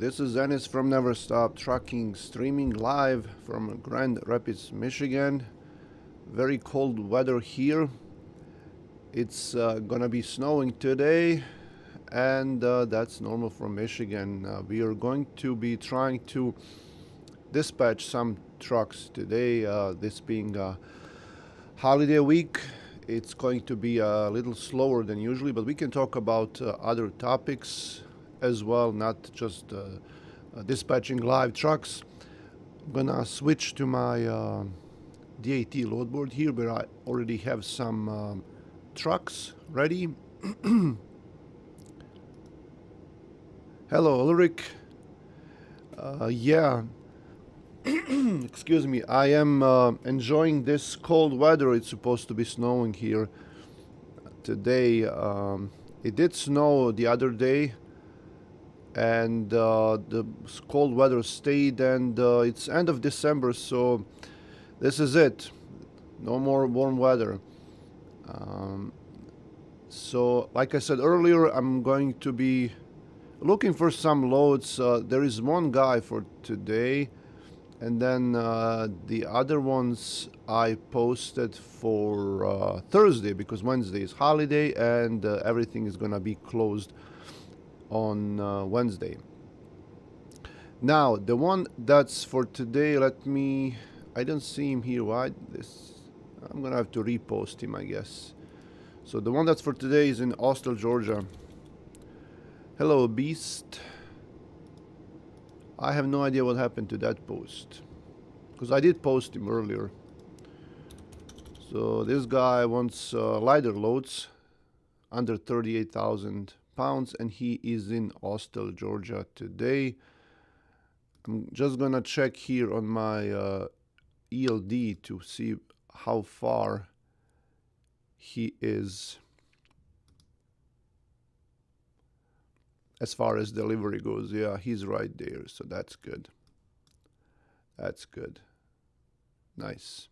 This is Ennis from Never Stop Trucking, streaming live from Grand Rapids, Michigan. Very cold weather here. It's gonna be snowing today, and that's normal for Michigan. We are going to be trying to dispatch some trucks today, this being a holiday week. It's going to be a little slower than usually, but we can talk about other topics as well, not just dispatching live trucks. I'm gonna switch to my DAT load board here, where I already have some trucks ready. Hello, Ulrich. Yeah, excuse me. I am enjoying this cold weather. It's supposed to be snowing here today. It did snow the other day, and the cold weather stayed, and it's end of December, so this is it. No more warm weather. So like I said earlier, I'm going to be looking for some loads. There is one guy for today, and then the other ones I posted for Thursday, because Wednesday is holiday and everything is gonna be closed on Wednesday. Now, the one that's for today, I don't see him here. Why this? I'm gonna have to repost him, I guess. So the one that's for today is in Austell, Georgia. Hello, Beast. I have no idea what happened to that post, because I did post him earlier. So this guy wants lighter loads, under 38,000 pounds, and he is in Austell, Georgia today. I'm just gonna check here on my ELD to see how far he is as far as delivery goes. Yeah, he's right there, so that's good. That's good. Nice.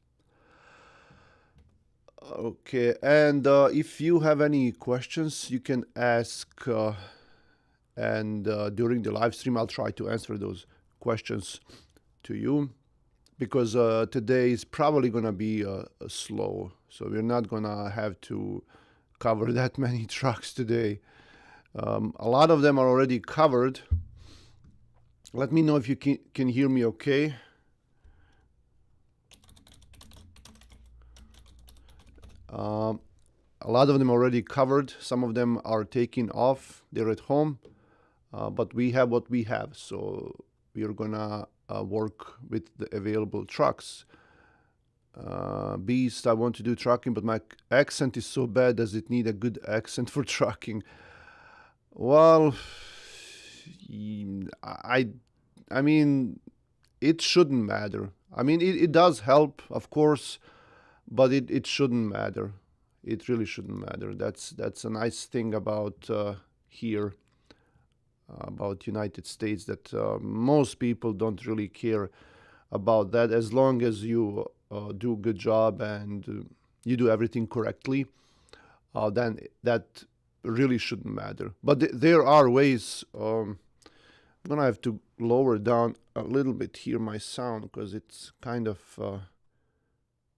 Okay, and if you have any questions, you can ask, and during the live stream, I'll try to answer those questions to you, because today is probably gonna be slow, so we're not gonna have to cover that many trucks today. A lot of them are already covered. Let me know if you can hear me okay. A lot of them already covered. Some of them are taking off. They're at home, but we have what we have, so we are gonna work with the available trucks. Beast, I want to do trucking, but my accent is so bad. Does it need a good accent for trucking? Well, I mean, it shouldn't matter. I mean, it does help, of course, but it shouldn't matter. It really shouldn't matter. That's a nice thing about here, about United States, that most people don't really care about that, as long as you do a good job and you do everything correctly. Then that really shouldn't matter. But there are ways. I'm gonna have to lower down a little bit here my sound, because it's kind of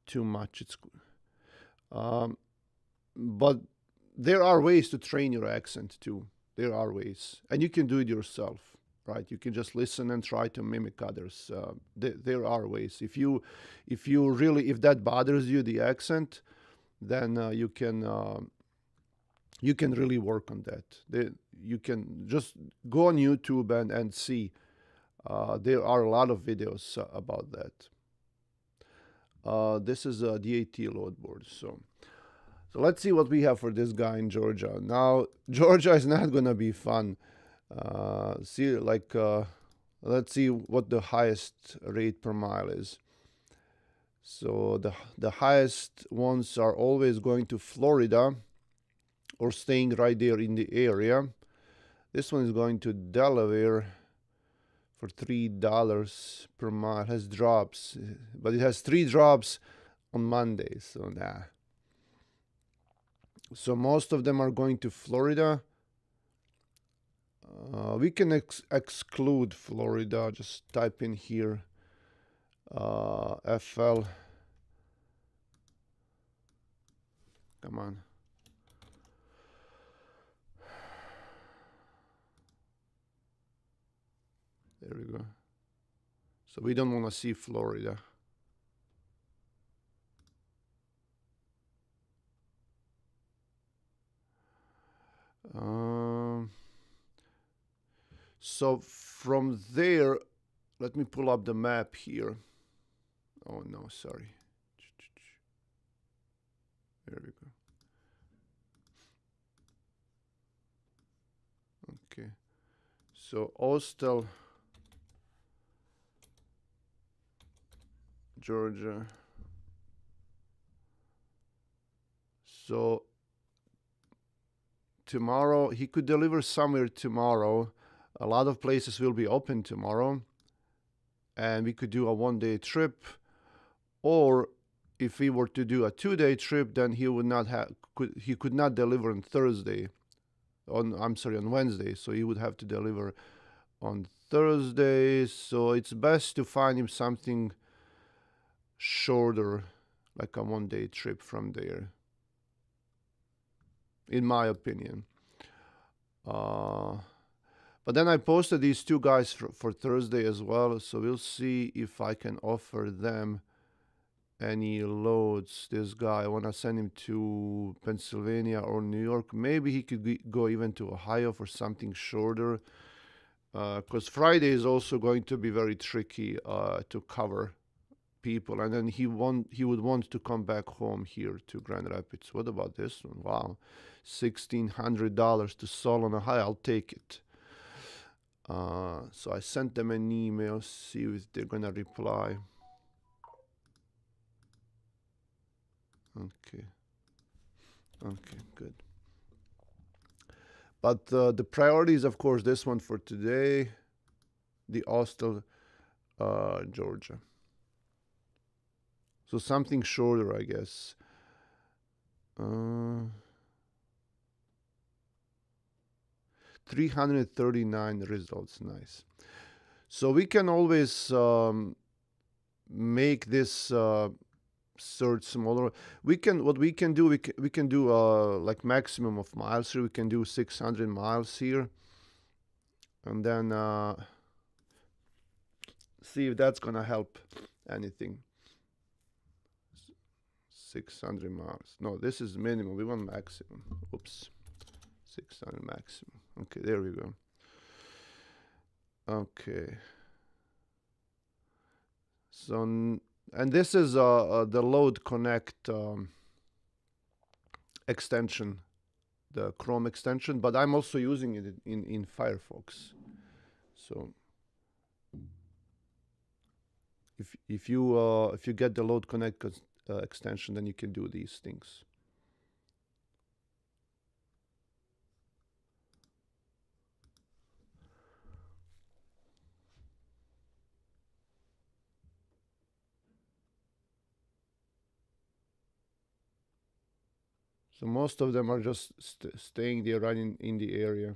too much. But there are ways to train your accent too. There are ways, and you can do it yourself, right? You can just listen and try to mimic others. There are ways. If that bothers you, the accent, then you can really work on that. You can just go on YouTube and see. There are a lot of videos about that. This is a DAT load board. So let's see what we have for this guy in Georgia. Now, Georgia is not gonna be fun. Let's see what the highest rate per mile is. So the highest ones are always going to Florida, or staying right there in the area. This one is going to Delaware for $3 per mile. It has drops, but it has 3 drops on Mondays, so nah. So most of them are going to Florida. We can exclude Florida. Just type in here FL. Come on. There we go. So we don't want to see Florida. So from there, let me pull up the map here. Oh no, sorry. There we go. Okay. So Austell, Georgia. So tomorrow, he could deliver somewhere tomorrow. A lot of places will be open tomorrow. And we could do a 1-day trip. Or if we were to do a 2-day trip, then he would not have he could not deliver on Thursday. On Wednesday. So he would have to deliver on Thursday. So it's best to find him something shorter, like a 1-day trip from there, in my opinion. But then I posted these two guys for Thursday as well, so we'll see if I can offer them any loads. This guy, I want to send him to Pennsylvania or New York. Maybe he could go even to Ohio for something shorter, because Friday is also going to be very tricky to cover people, and then he would want to come back home here to Grand Rapids. What about this one? Wow, $1,600 to Solon, Ohio. I'll take it. So I sent them an email, see if they're gonna reply. Okay, good. But the priority is, of course, this one for today, the Austell, Georgia. So something shorter, I guess. 339 results. Nice. So we can always make this search smaller. What we can do, we can do like maximum of miles here. We can do 600 miles here, and then see if that's gonna help anything. 600 miles. No, this is minimum. We want maximum. Oops. 600 maximum. Okay, there we go. Okay. So, and this is the Load Connect extension, the Chrome extension, but I'm also using it in Firefox. So if you get the Load Connect extension, then you can do these things. So most of them are just staying there right in the area.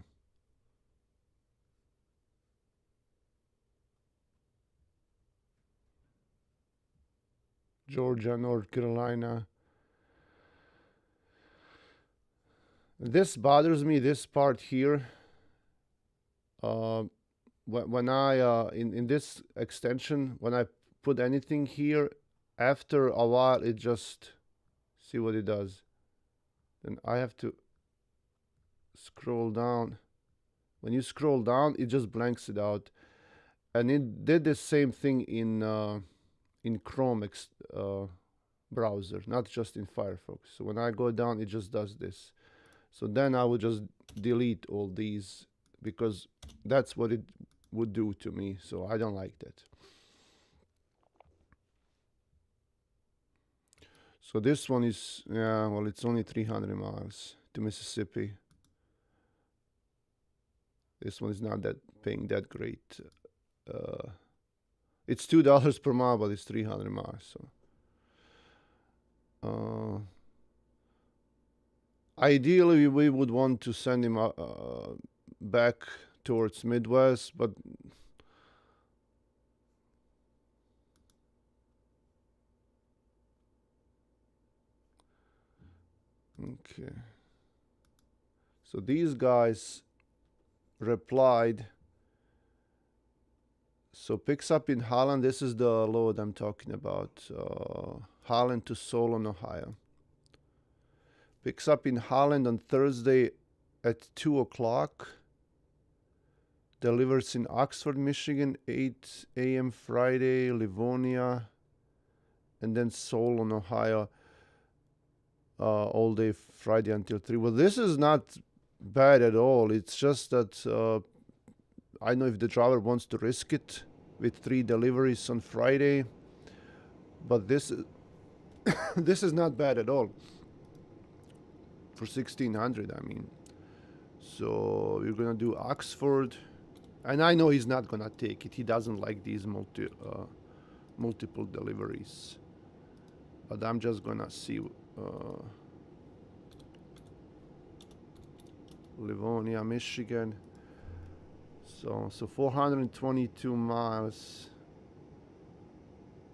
Georgia, North Carolina. This bothers me, this part here. When I in this extension, when I put anything here, after a while it just, see what it does. Then I have to scroll down. When you scroll down, it just blanks it out, and it did the same thing in Chrome browser, not just in Firefox. So when I go down, it just does this. So then I would just delete all these, because that's what it would do to me. So I don't like that. So this one is, yeah, well, it's only 300 miles to Mississippi. This one is not that paying that great. It's $2 per mile, but it's 300 miles. So ideally, we would want to send him back towards Midwest, but okay. So these guys replied. So picks up in Holland. This is the load I'm talking about. Holland to Solon, Ohio. Picks up in Holland on Thursday at 2 o'clock. Delivers in Oxford, Michigan, 8 a.m. Friday, Livonia, and then Solon, Ohio, all day Friday until 3. Well, this is not bad at all. It's just that I know if the driver wants to risk it with 3 deliveries on Friday, but this is this is not bad at all for 1600. I mean, so we're gonna do Oxford, and I know he's not gonna take it. He doesn't like these multiple deliveries, but I'm just gonna see. Livonia, Michigan. So 422 miles.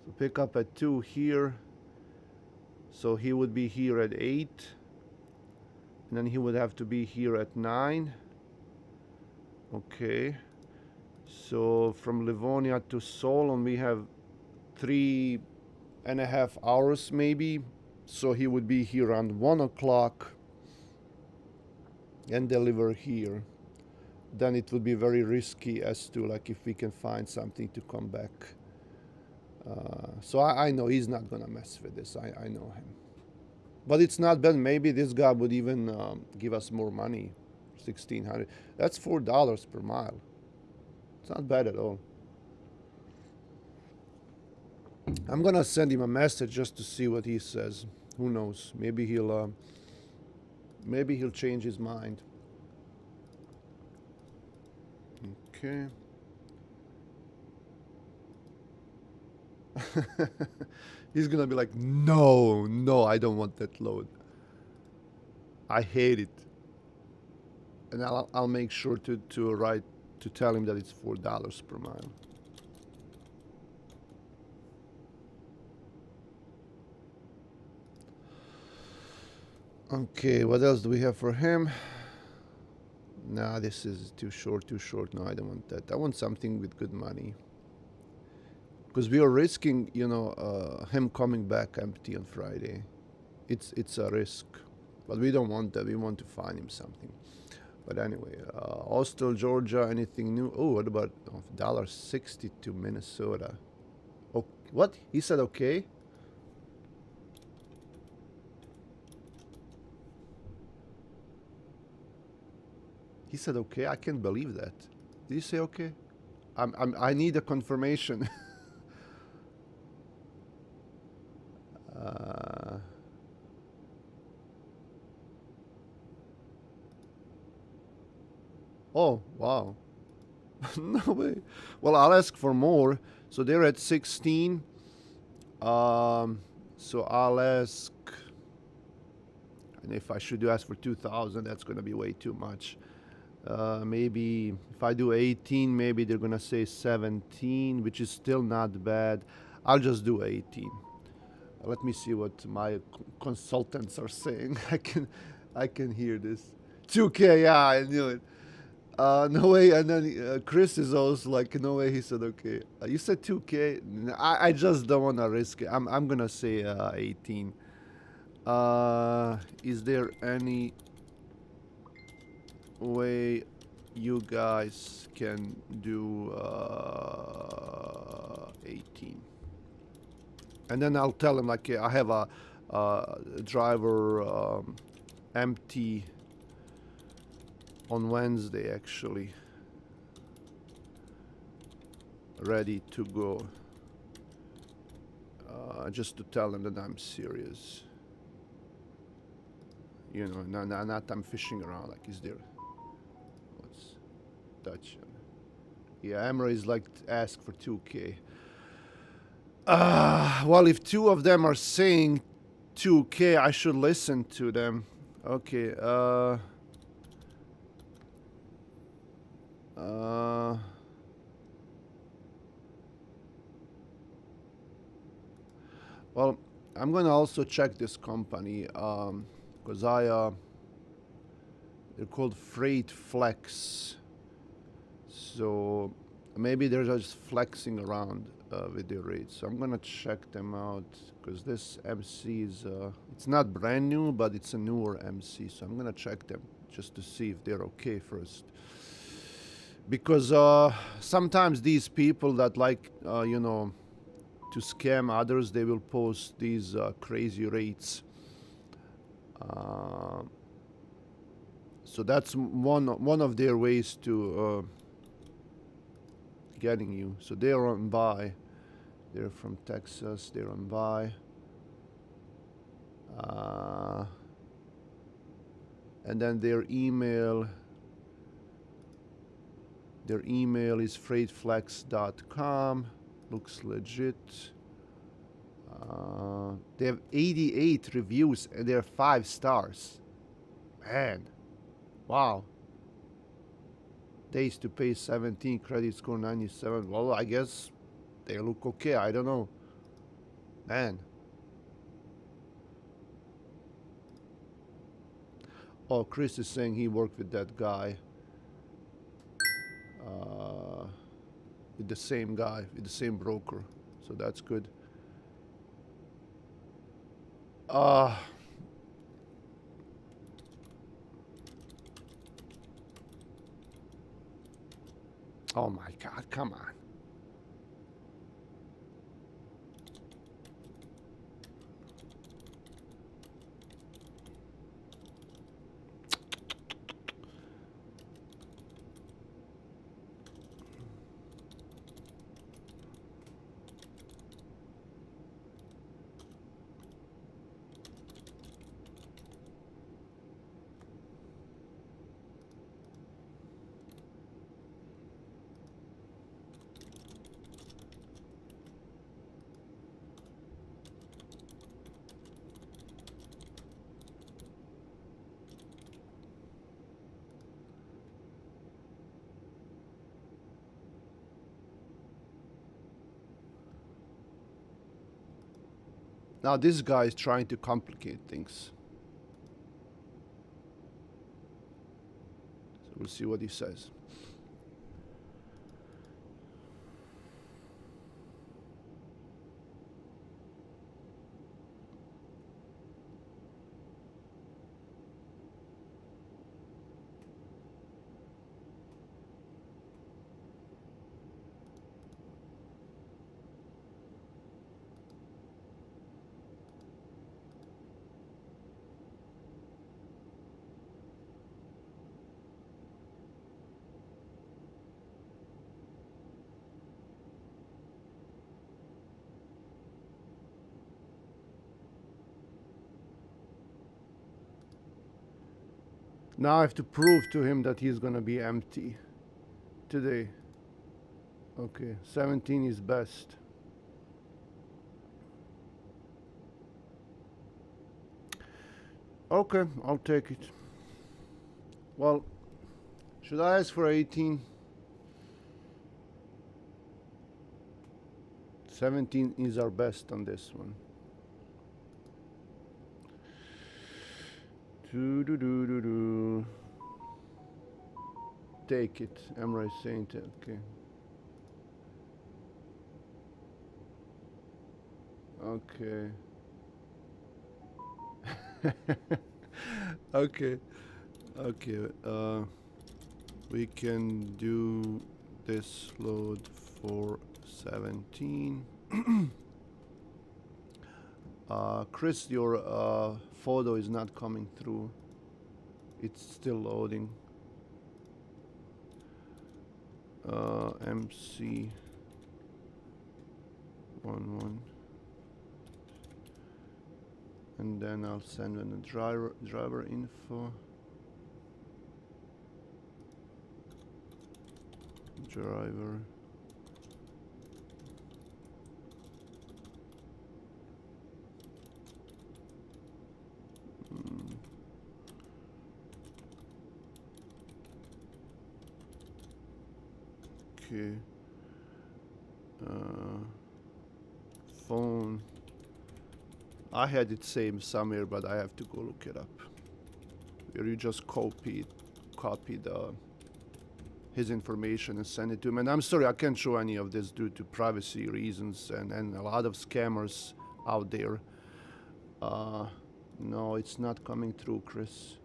So pick up at 2 here. So he would be here at 8. And then he would have to be here at 9. Okay. So from Livonia to Solon we have 3.5 hours maybe. So he would be here around 1 o'clock and deliver here. Then it would be very risky as to like if we can find something to come back. So I know he's not gonna mess with this. I know him. But it's not bad. Maybe this guy would even give us more money. 1600. That's $4 per mile. It's not bad at all. I'm gonna send him a message just to see what he says. Who knows? Maybe he'll change his mind. Okay. He's gonna be like, no, I don't want that load. I hate it. And I'll make sure to tell him that it's $4 per mile. Okay, what else do we have for him? Nah, this is too short. No, I don't want that. I want something with good money. Because we are risking, him coming back empty on Friday. It's a risk. But we don't want that. We want to find him something. But anyway, Austell, Georgia, anything new? Oh, what about $1.60 to Minnesota? Oh, what? He said okay? He said okay? I can't believe that. Did he say okay? I need a confirmation. Oh, wow. No way. Well, I'll ask for more. So they're at 16. So I'll ask. And if I should ask for 2,000, that's going to be way too much. Maybe if I do 18, maybe they're going to say 17, which is still not bad. I'll just do 18. Let me see what my consultants are saying. I can hear this. 2K, yeah, I knew it. No way. And then Chris is also like, no way. He said, okay. You said 2K. I just don't want to risk it. I'm gonna say 18. Is there any way you guys can do 18? And then I'll tell him like I have a driver empty on Wednesday actually, ready to go. Just to tell them that I'm serious. Not I'm fishing around. Like, is there? What's Dutch? Yeah, Emra is like ask for 2K. Well, if 2 of them are saying 2K, I should listen to them. Okay. Uh, well, I'm gonna also check this company because they're called Freight Flex. So maybe they're just flexing around with their rates. So I'm gonna check them out because this MC is it's not brand new, but it's a newer MC. So I'm gonna check them just to see if they're okay first. Because sometimes these people that like to scam others, they will post these crazy rates. Uh, so that's one of their ways to getting you. So they're on buy. They're from Texas. They're on buy. And then their email is freightflex.com. Looks legit. They have 88 reviews and they're 5 stars. Man, wow. Days to pay 17, credit score 97. Well, I guess they look okay. I don't know. Man. Oh, Chris is saying he worked with that guy. With the same guy, with the same broker. So that's good. Oh my God, come on. Now this guy is trying to complicate things. So we'll see what he says. Now I have to prove to him that he's gonna be empty today. Okay, 17 is best. Okay, I'll take it. Well, should I ask for 18? 17 is our best on this one. Do. Take it. Emra is saying it. Okay. Okay. Okay. Okay. We can do this load for 17. Chris, your photo is not coming through. It's still loading. MC 11, and then I'll send in the driver info. Driver. Okay. Uh, phone. I had it saved somewhere, but I have to go look it up. Where you just copy the his information and send it to him. And I'm sorry, I can't show any of this due to privacy reasons and a lot of scammers out there. Uh, no, it's not coming through, Chris.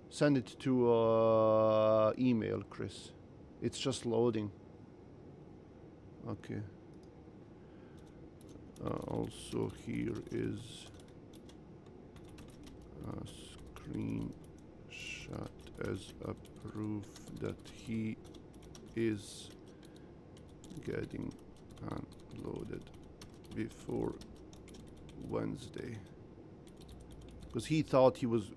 Send it to email, Chris. It's just loading. Okay. Also, here is a screenshot as a proof that he is getting unloaded before Wednesday. Because he thought he was.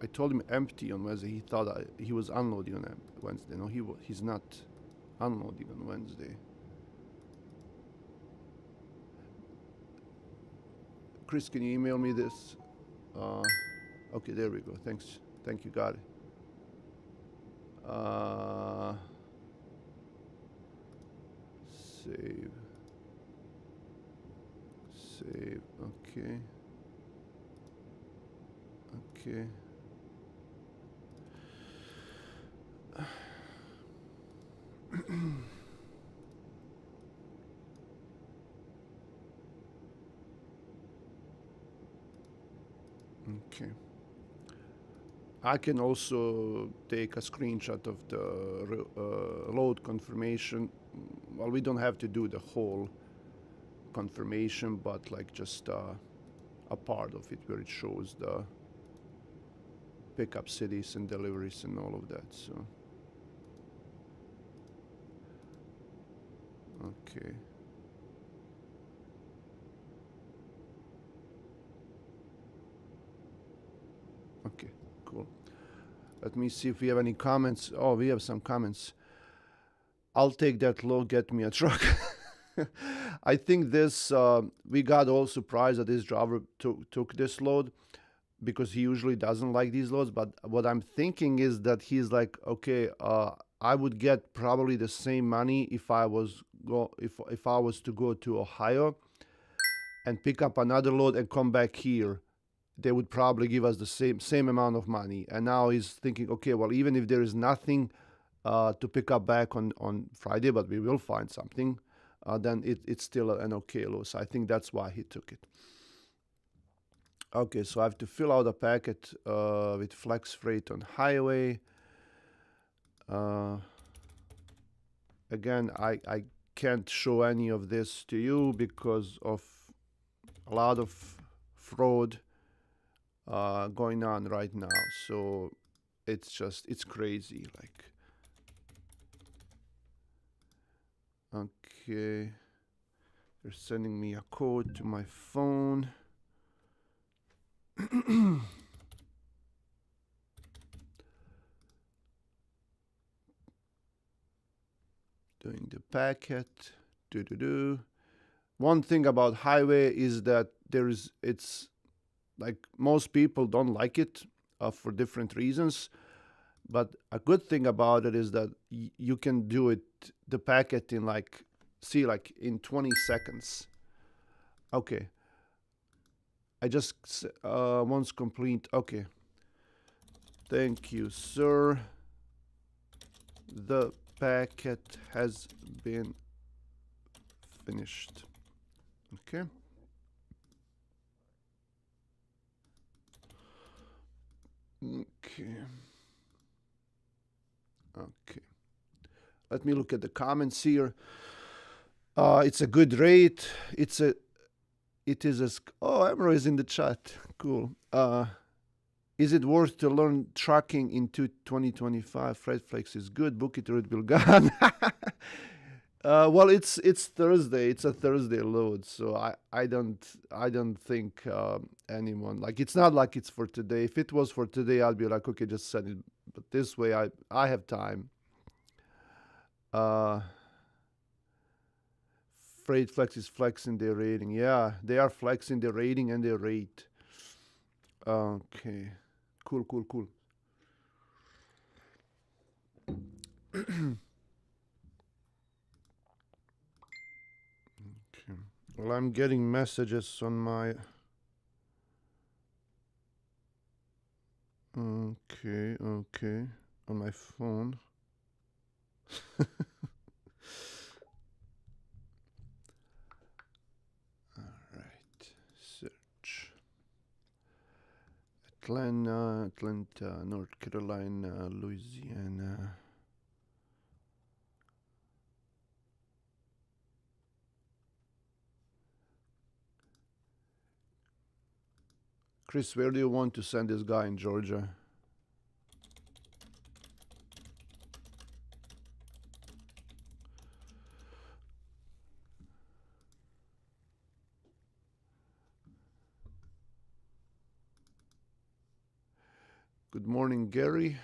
I told him empty on Wednesday. He thought he was unloading on Wednesday. No, he's not unloading on Wednesday. Chris, can you email me this? Okay, there we go. Thanks. Thank you. Got it. Save. Save. Okay. Okay. Okay. I can also take a screenshot of the load confirmation. Well, we don't have to do the whole confirmation, but like just a part of it where it shows the pickup cities and deliveries and all of that. So, okay. Okay, cool. Let me see if we have any comments. Oh, we have some comments. I'll take that load, get me a truck. I think this, we got all surprised that this driver took this load because he usually doesn't like these loads. But what I'm thinking is that he's like, okay, I would get probably the same money if I was if I was to go to Ohio and pick up another load and come back here. They would probably give us the same amount of money. And now he's thinking, okay, well, even if there is nothing to pick up back on Friday, but we will find something, then it's still an okay load. So I think that's why he took it. Okay, so I have to fill out a packet with Flex Freight on highway. Again, I can't show any of this to you because of a lot of fraud going on right now. So it's crazy. Like, okay, they're sending me a code to my phone. Doing the packet. One thing about highway is that it's like most people don't like it for different reasons. But a good thing about it is that you can do it, the packet in like in 20 seconds. Okay. I just once complete. Okay. Thank you, sir. The packet has been finished. Okay. Okay. Okay. Let me look at the comments here. It's a good rate. It is a. Oh, Emro is in the chat. Cool. Is it worth to learn trucking into 2025? Freight Flex is good. Book it or it will gone. Well, it's Thursday. It's a Thursday load, so I don't think anyone, like, it's not like it's for today. If it was for today, I'd be like, okay, just send it. But this way, I have time. Freight Flex is flexing their rating. Yeah, they are flexing their rating and their rate. Okay, cool. Okay. Well, I'm getting messages on my. Okay, okay. On my phone. Alright. Search. Atlanta, North Carolina, Louisiana. Chris, where do you want to send this guy in Georgia? Good morning, Gary.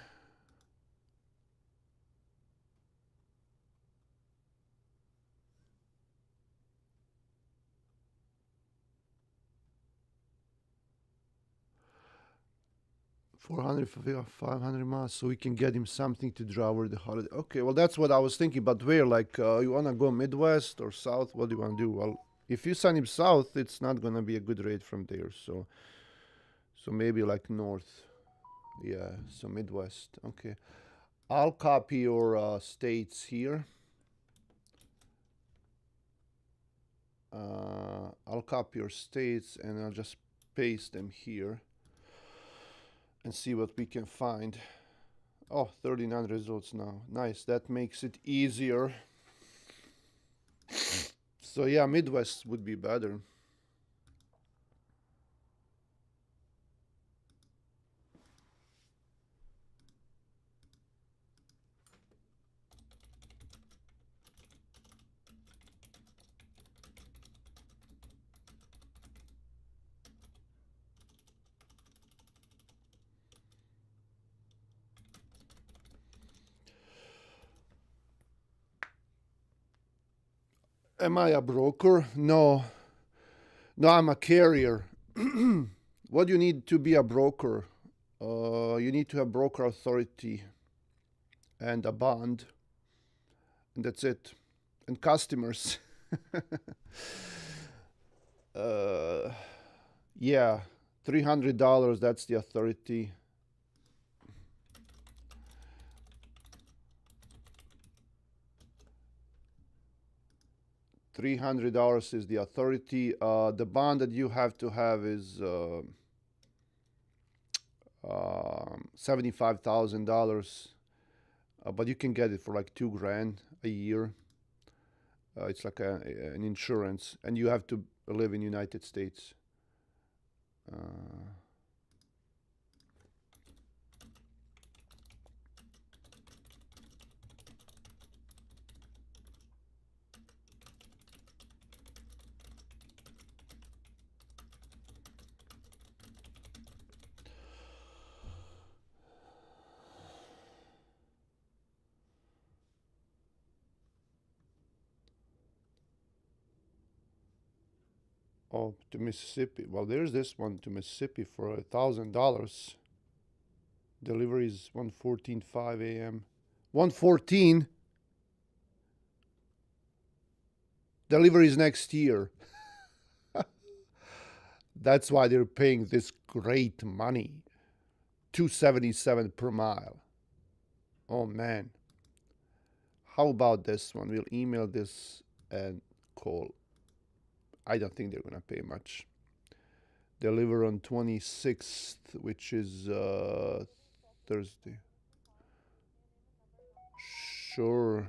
$400, 500 miles, so we can get him something to draw over the holiday. Okay, well, that's what I was thinking. But where? Like, you want to go Midwest or South? What do you want to do? Well, if you send him South, it's not going to be a good rate from there. So maybe like North. Yeah, so Midwest. Okay. I'll copy your states here. I'll copy your states and I'll just paste them here and see what we can find. Oh, 39 results now. Nice. That makes it easier. So yeah, Midwest would be better. Am I a broker? No. No, I'm a carrier. What do you need to be a broker? You need to have broker authority and a bond, and that's it. And customers. uh, yeah, $300. That's the authority. $300 is the authority. The bond that you have to have is $75,000, but you can get it for like $2,000 a year. It's like an insurance, and you have to live in United States. Uh, oh, to Mississippi. Well, there's this one to Mississippi for $1,000. Delivery is 1:14:05 a.m. 1:14. Delivery is next year. That's why they're paying this great money. 277 per mile. Oh man. How about this one? We'll email this and call. I don't think they're gonna pay much. Deliver on 26th, which is Thursday. Sure.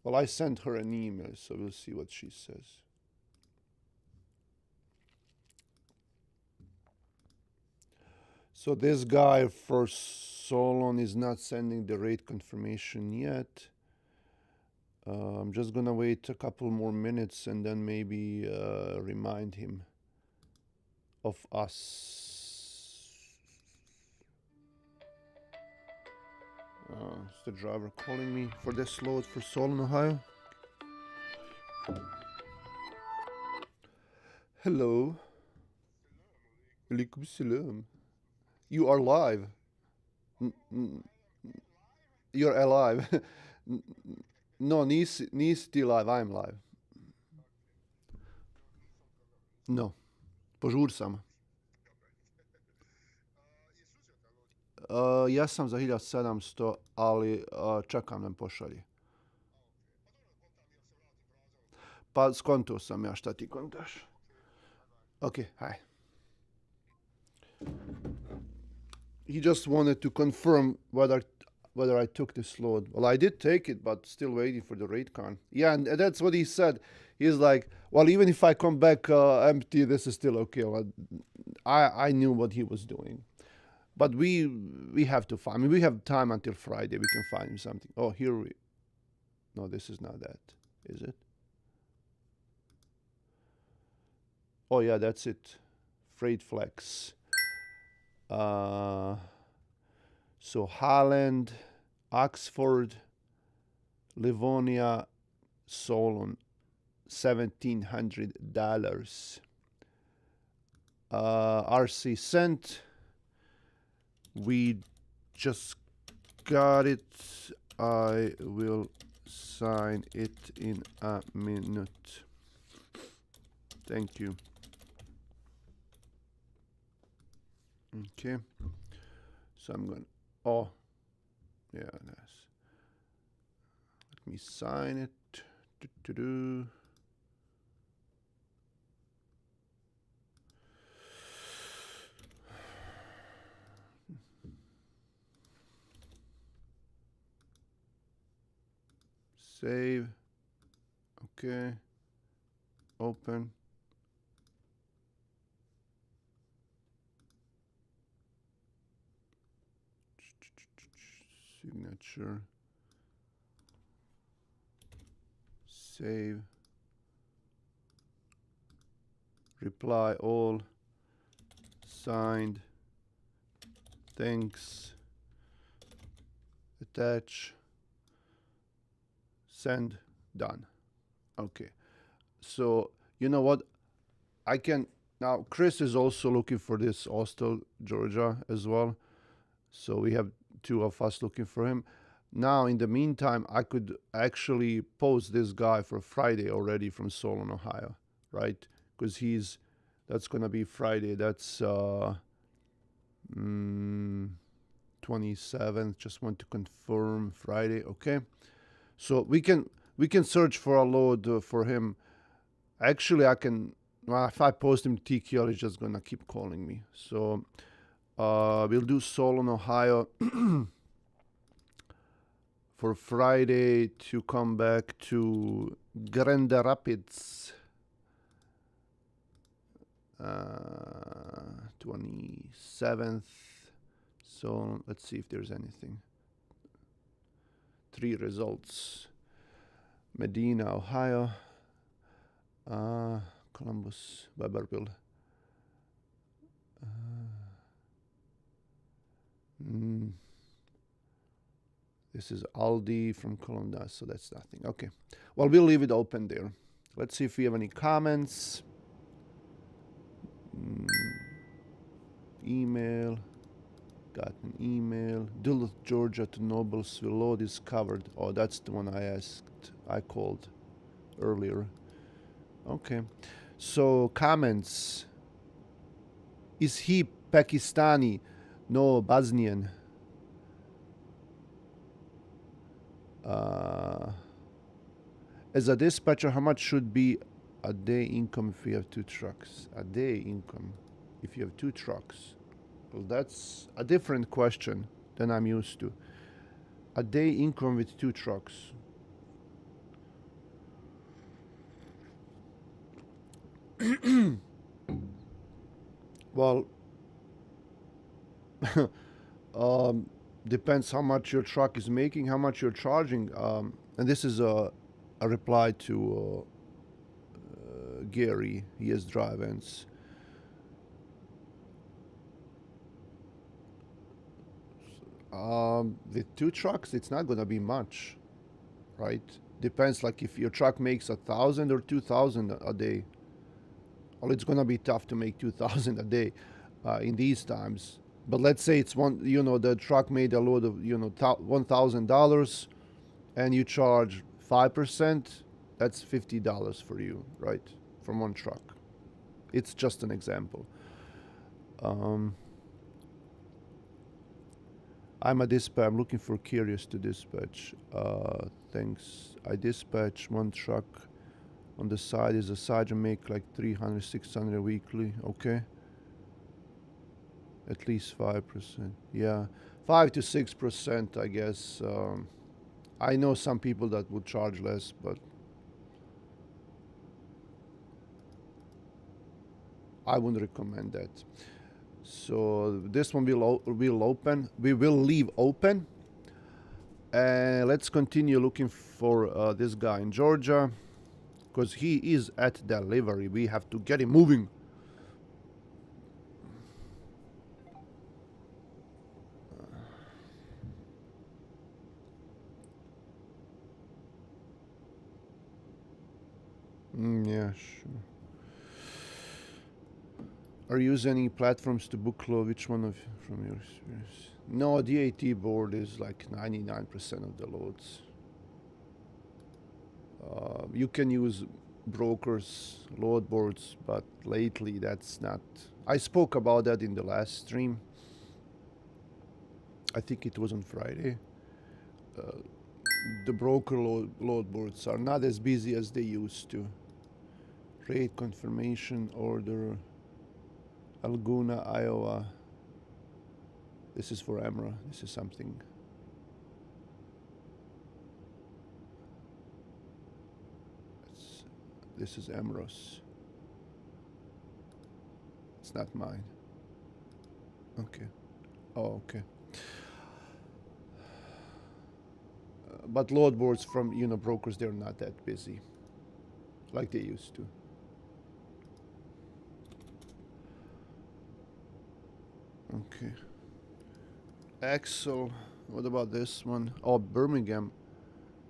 Well, I sent her an email, so we'll see what she says. So this guy for Solon is not sending the rate confirmation yet. I'm just gonna wait a couple more minutes and then maybe remind him of us. Is the driver calling me for this load for Solon, Ohio? Hello. Alaikum salam. You are live. N- You're alive. N- no, nisi live, I'm live. No, požuri samo. Ja sam za 1700, ali čekam da mi pošalje. Pa skonto sam ja, šta ti kontaš? Okay, hi. He just wanted to confirm whether I took this load. Well, I did take it, but still waiting for the rate con. Yeah, and that's what he said. He's like, well, even if I come back empty, this is still okay. Well, I knew what he was doing, but we have to find. I mean, we have time until Friday. We can find him something. Oh, here we. No, this is not that, is it? Oh yeah, that's it. Freight flex. Uh, so Holland, Oxford, Livonia, Solon, $1,700. RC sent. We just got it. I will sign it in a minute. Thank you. Okay. So I'm going. Oh, yeah, nice. Let me sign it. Do-do-do. Save. Okay. Open. Signature. Save. Reply all. Signed. Thanks. Attach. Send. Done. Okay. So, you know what? I can. Now, Chris is also looking for this Austell, Georgia as well. So we have two of us looking for him. Now, in the meantime, I could actually post this guy for Friday already from Solon, Ohio, right? Because that's gonna be Friday. That's 27th. Just want to confirm Friday. Okay, so we can search for a load for him. Actually, I can. Well, if I post him TQL, he's just gonna keep calling me. So we'll do Solon, Ohio for Friday to come back to Grand Rapids. 27th. So let's see if there's anything. 3 results. Medina, Ohio. Columbus, Weberville. This is Aldi from Columbus, so that's nothing. Okay. Well, we'll leave it open there. Let's see if we have any comments. Email. Got an email. Duluth, Georgia to Noblesville load is covered. Oh, that's the one I called earlier. Okay. So, comments. Is he Pakistani? No, Bosnian. As a dispatcher, how much should be a day income if you have 2 trucks? A day income if you have 2 trucks. Well, that's a different question than I'm used to. A day income with 2 trucks. Well, depends how much your truck is making, how much you're charging. And this is a reply to Gary. He has drive-ins. With 2 trucks, it's not gonna be much, right? Depends, like if your truck makes 1,000 or 2,000 a day. Well, it's gonna be tough to make 2,000 a day in these times. But let's say it's one, the truck made a load of, $1,000, and you charge 5%. That's $50 for you, right? From one truck. It's just an example. I'm a dispatch. I'm looking for carriers to dispatch. Thanks. I dispatch one truck. On the side is a side, you make like 300, 600 weekly. Okay. At least 5%. Yeah. 5 to 6%, I guess. I know some people that would charge less, but I wouldn't recommend that. So this one will open. We will leave open. And let's continue looking for this guy in Georgia, because he is at delivery. We have to get him moving. Yeah, sure. Are you using any platforms to book load? Which one from your experience? No, DAT board is like 99% of the loads. You can use brokers, load boards, but lately that's not. I spoke about that in the last stream. I think it was on Friday. The broker load boards are not as busy as they used to. Rate confirmation order. Alguna, Iowa. This is for Emra. This is something. This is Emros. It's not mine. Okay. Oh, okay. But load boards from brokers, they're not that busy like they used to. Okay. Axle. What about this one? Oh, Birmingham.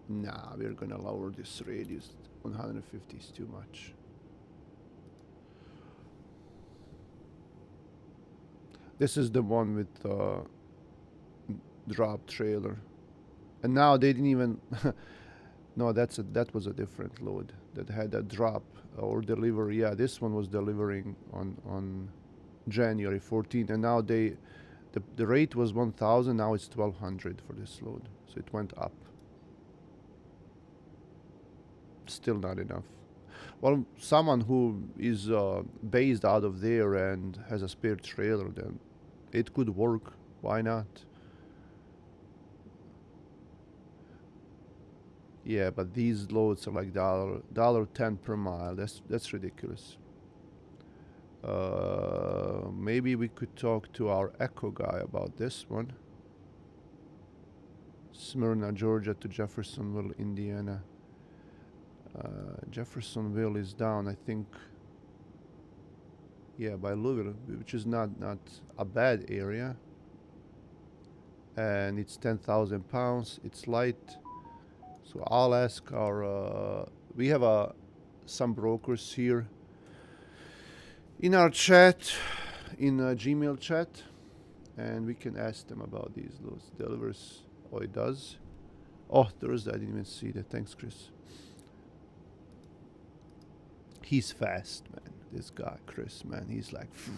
Nah, we're gonna lower this radius. 150 is too much. This is the one with drop trailer. And now they didn't even. No, that was a different load that had a drop or delivery. Yeah, this one was delivering on January 14th, and now the rate was 1,000. Now it's 1,200 for this load, so it went up. Still not enough. Well, someone who is based out of there and has a spare trailer, then it could work. Why not? Yeah, but these loads are like $1.10 per mile. That's ridiculous. Maybe we could talk to our Echo guy about this one. Smyrna, Georgia to Jeffersonville, Indiana. Jeffersonville is down, I think. Yeah, by Louisville, which is not a bad area. And it's 10,000 pounds. It's light. So I'll ask our. We have some brokers here in our chat, in Gmail chat, and we can ask them about those delivers. Oh, it does. Oh, Thursday, I didn't even see that. Thanks, Chris. He's fast, man. This guy, Chris, man, he's like. Phew.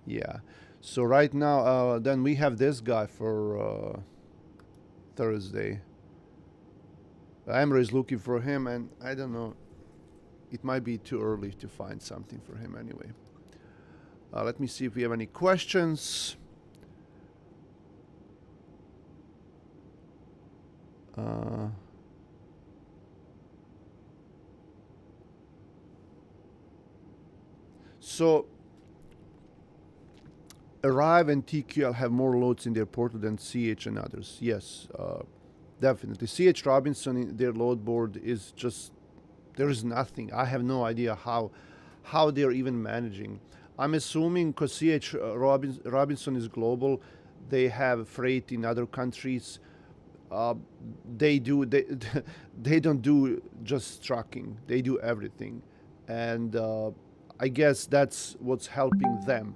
Yeah. So right now, then we have this guy for Thursday. Amber is looking for him, and I don't know. It might be too early to find something for him anyway. Let me see if we have any questions. So Arrive and TQL have more loads in their portal than CH and others. Yes, definitely. CH Robinson, their load board is just, there is nothing. I have no idea how how they're even managing. I'm assuming because CH Robinson is global, they have freight in other countries. Uh, they they don't do just trucking. They do everything, and I guess that's what's helping them.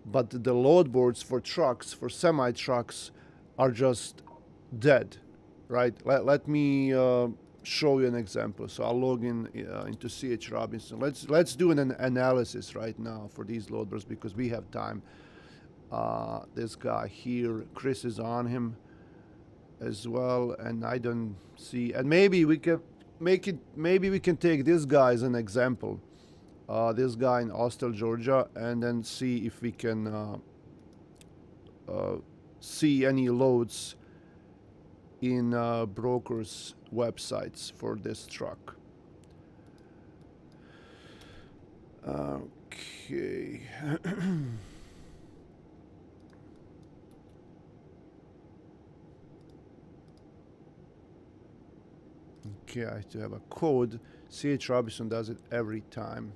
But the load boards for trucks, for semi trucks, are just dead, right? Let me show you an example. So I'll log in into CH Robinson. Let's do an analysis right now for these load boards because we have time. This guy here, Chris is on him as well, and I don't see. And maybe we can make it. Maybe we can take this guy as an example. This guy in Austell, Georgia, and then see if we can see any loads in brokers' websites for this truck. Okay. Okay, I have to have a code. CH Robinson does it every time.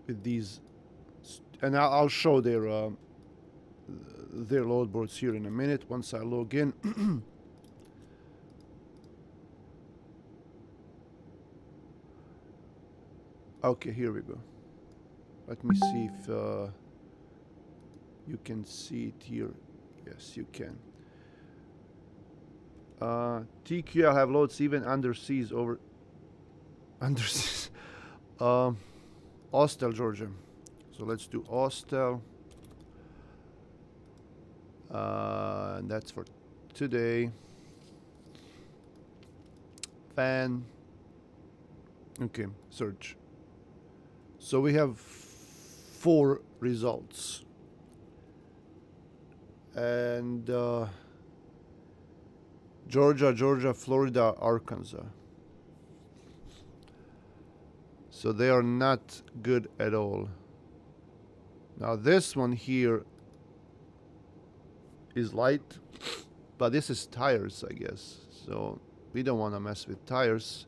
With these, and I'll show their load boards here in a minute once I log in. Okay, here we go. Let me see if you can see it here. Yes, you can. TQL have loads even underseas over underseas. Austell, Georgia. So let's do Austell. And that's for today. Fan. Okay, search. So we have 4 results. And Georgia, Florida, Arkansas. So they are not good at all. Now this one here is light, but this is tires, I guess. So we don't want to mess with tires.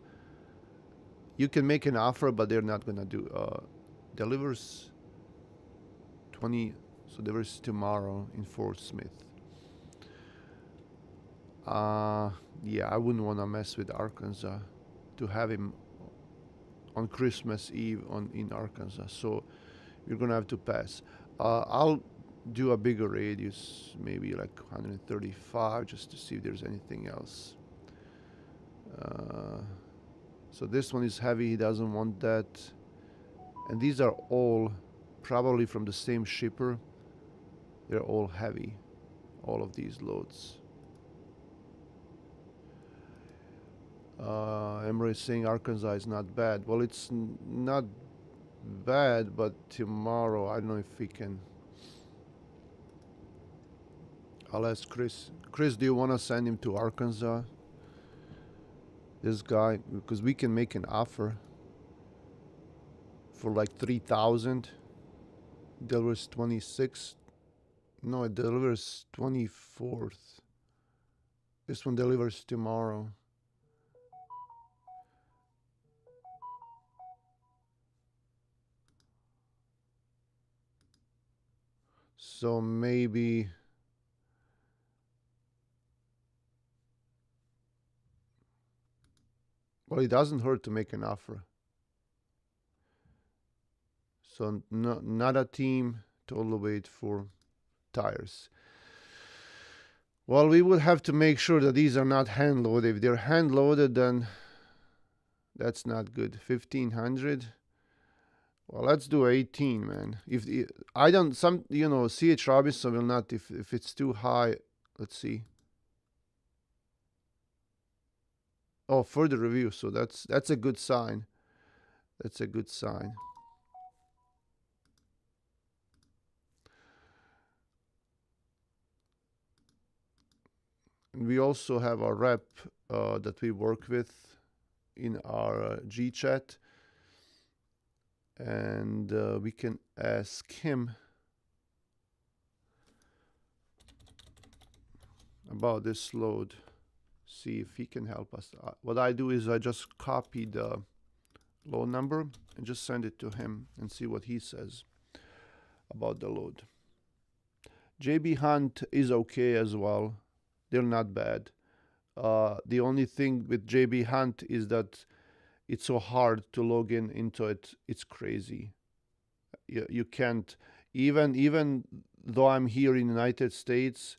You can make an offer, but they're not gonna do. Delivers 20. So delivers tomorrow in Fort Smith. Yeah, I wouldn't want to mess with Arkansas to have him on Christmas Eve in Arkansas. So you're gonna have to pass. I'll do a bigger radius, maybe like 135, just to see if there's anything else. So this one is heavy. He doesn't want that. And these are all probably from the same shipper. They're all heavy, all of these loads. Emery is saying Arkansas is not bad. Well, it's not bad, but tomorrow, I don't know if we can. I'll ask Chris. Chris, do you want to send him to Arkansas? This guy, because we can make an offer for like 3,000. Delivers 26. No, it delivers 24th. This one delivers tomorrow. So maybe. Well, it doesn't hurt to make an offer. So not a team, total weight for tires. Well, we would have to make sure that these are not hand loaded. If they're hand loaded, then that's not good. 1,500. Well, let's do 18, man. If I don't, CH Robinson will not. If it's too high, let's see. Oh, further review. So that's a good sign. That's a good sign. And we also have a rep that we work with in our G chat, and we can ask him about this load. See if he can help us. What I do is I just copy the load number and just send it to him and see what he says about the load. JB Hunt is okay as well. They're not bad. The only thing with JB Hunt is that it's so hard to log in into it. It's crazy. You can't, even though I'm here in the United States,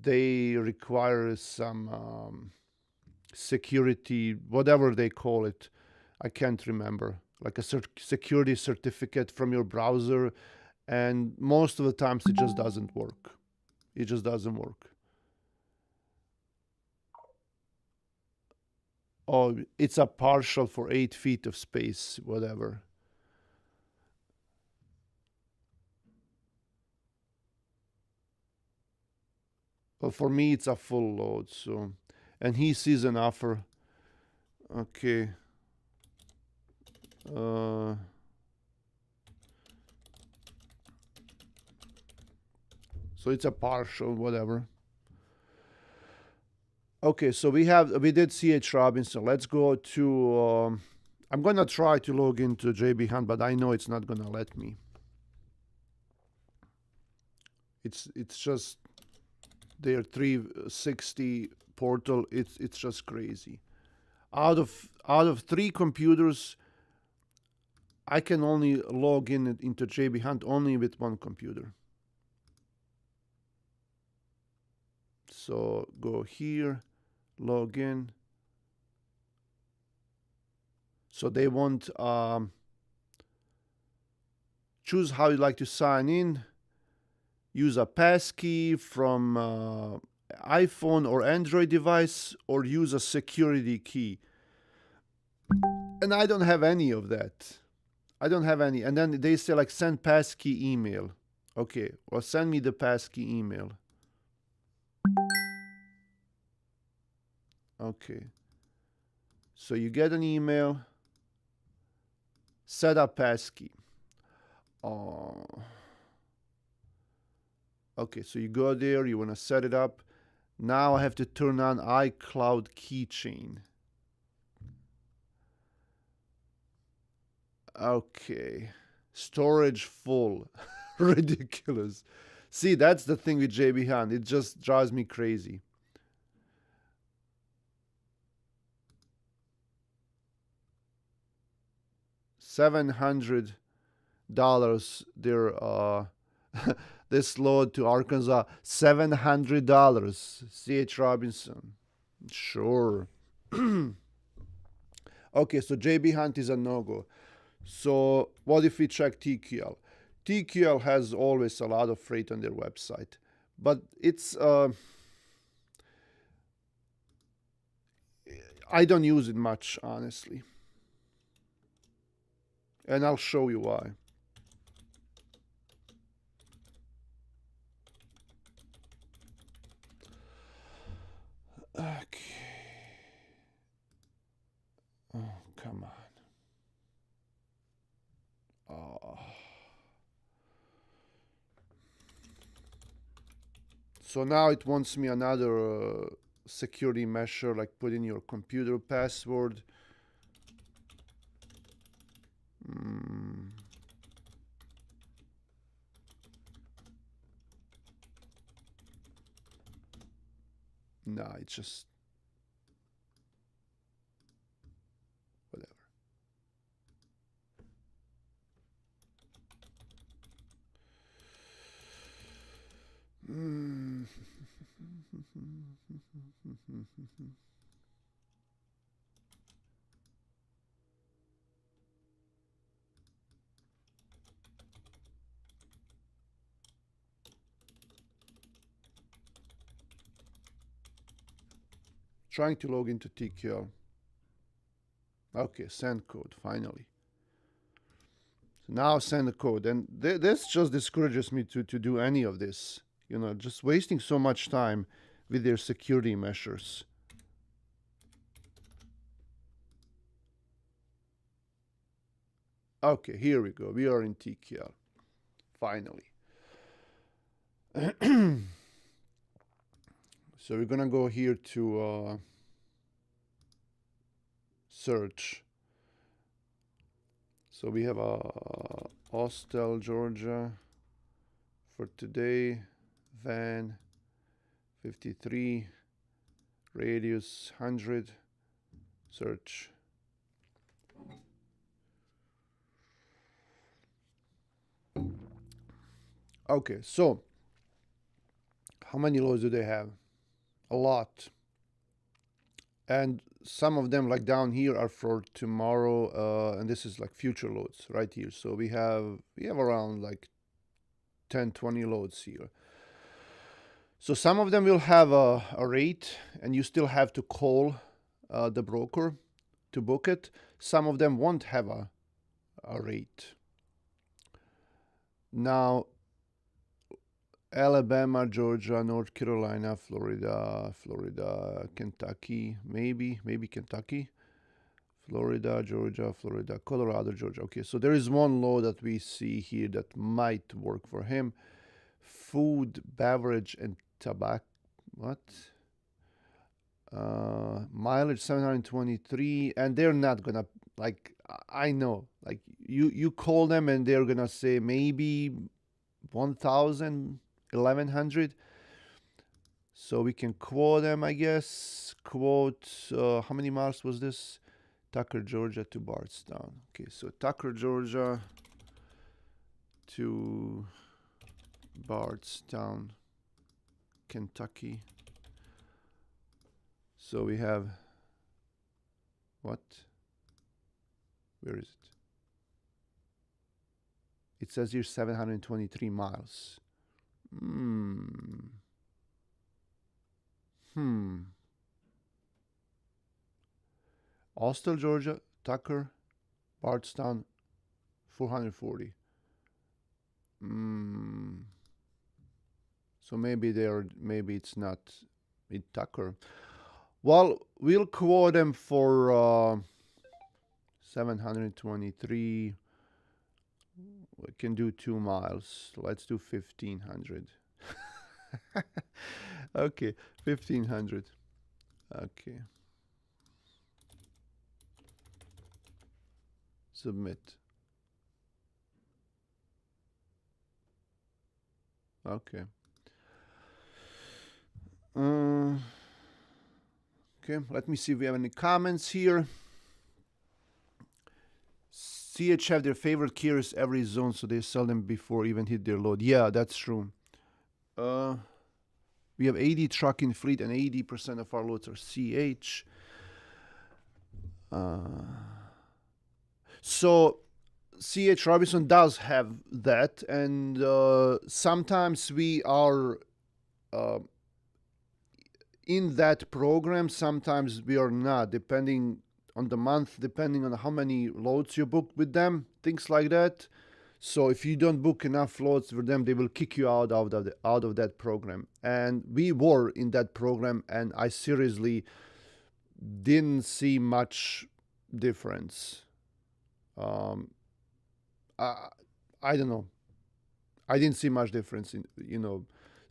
they require some security, whatever they call it. I can't remember, like a security certificate from your browser, and most of the times it just doesn't work. It just doesn't work. Oh, it's a partial for 8 feet of space, whatever. Well, for me, it's a full load, so. And he sees an offer. Okay. So it's a partial, whatever. Okay, so we did CH Robinson. Let's go to. I'm gonna try to log into JB Hunt, but I know it's not gonna let me. It's just their 360 portal. It's just crazy. Out of 3 computers, I can only log in into JB Hunt only with 1 computer. So go here, log in. So they want choose how you like to sign in. Use a passkey from iPhone or Android device, or use a security key. And I don't have any of that. I don't have any. And then they say like send passkey email. Okay, well send me the passkey email. Okay. So you get an email. Set up passkey. Oh. Okay, so you go there, you want to set it up. Now I have to turn on iCloud keychain. Okay. Storage full. Ridiculous. See, that's the thing with JB Hunt. It just drives me crazy. $700 their this load to Arkansas. $700. CH Robinson. Sure. Okay, so JB Hunt is a no-go. So what if we check TQL? TQL has always a lot of freight on their website, but it's I don't use it much, honestly, and I'll show you why. Okay. Oh, come on. Oh. So now it wants me another security measure, like put in your computer password. Nah, it's just whatever. Trying to log into TQL. Okay, send code, finally. So now send the code. And this just discourages me to do any of this. You know, just wasting so much time with their security measures. Okay, here we go. We are in TQL. Finally. So we're gonna go here to search. So we have Austell, Georgia for today, van 53, radius 100, search. Okay, so how many loads do they have? A lot. And some of them, like down here, are for tomorrow, and this is like future loads right here. So we have around like 10, 20 loads here. So some of them will have a rate, and you still have to call the broker to book it. Some of them won't have a rate. Now, Alabama, Georgia, North Carolina, Florida, Kentucky, maybe Kentucky, Florida, Georgia, Florida, Colorado, Georgia. Okay, so there is one law that we see here that might work for him. Food, beverage, and tobacco. What? Mileage 723, and they're not gonna, like, I know, like you call them and they're gonna say maybe 1,000, 1,100. So we can quote them, I guess. Quote, how many miles was this? Tucker, Georgia to Bardstown. Okay, so Tucker, Georgia to Bardstown, Kentucky. So we have, what? Where is it? It says here 723 miles. Austell, Georgia, Tucker, Bardstown, 440. So maybe it's not in Tucker. Well, we'll quote them for 723. We can do 2 miles. Let's do 1,500. Okay, 1,500. Okay. Submit. Okay. Okay, let me see if we have any comments here. CH have their favorite carriers every zone, so they sell them before even hit their load. Yeah, that's true. We have 80 trucking fleet, and 80% of our loads are CH. So CH Robinson does have that, and sometimes we are in that program, sometimes we are not, depending on the month, depending on how many loads you book with them, things like that. So if you don't book enough loads for them, they will kick you out of that program. And we were in that program, and I seriously didn't see much difference. I don't know. I didn't see much difference in.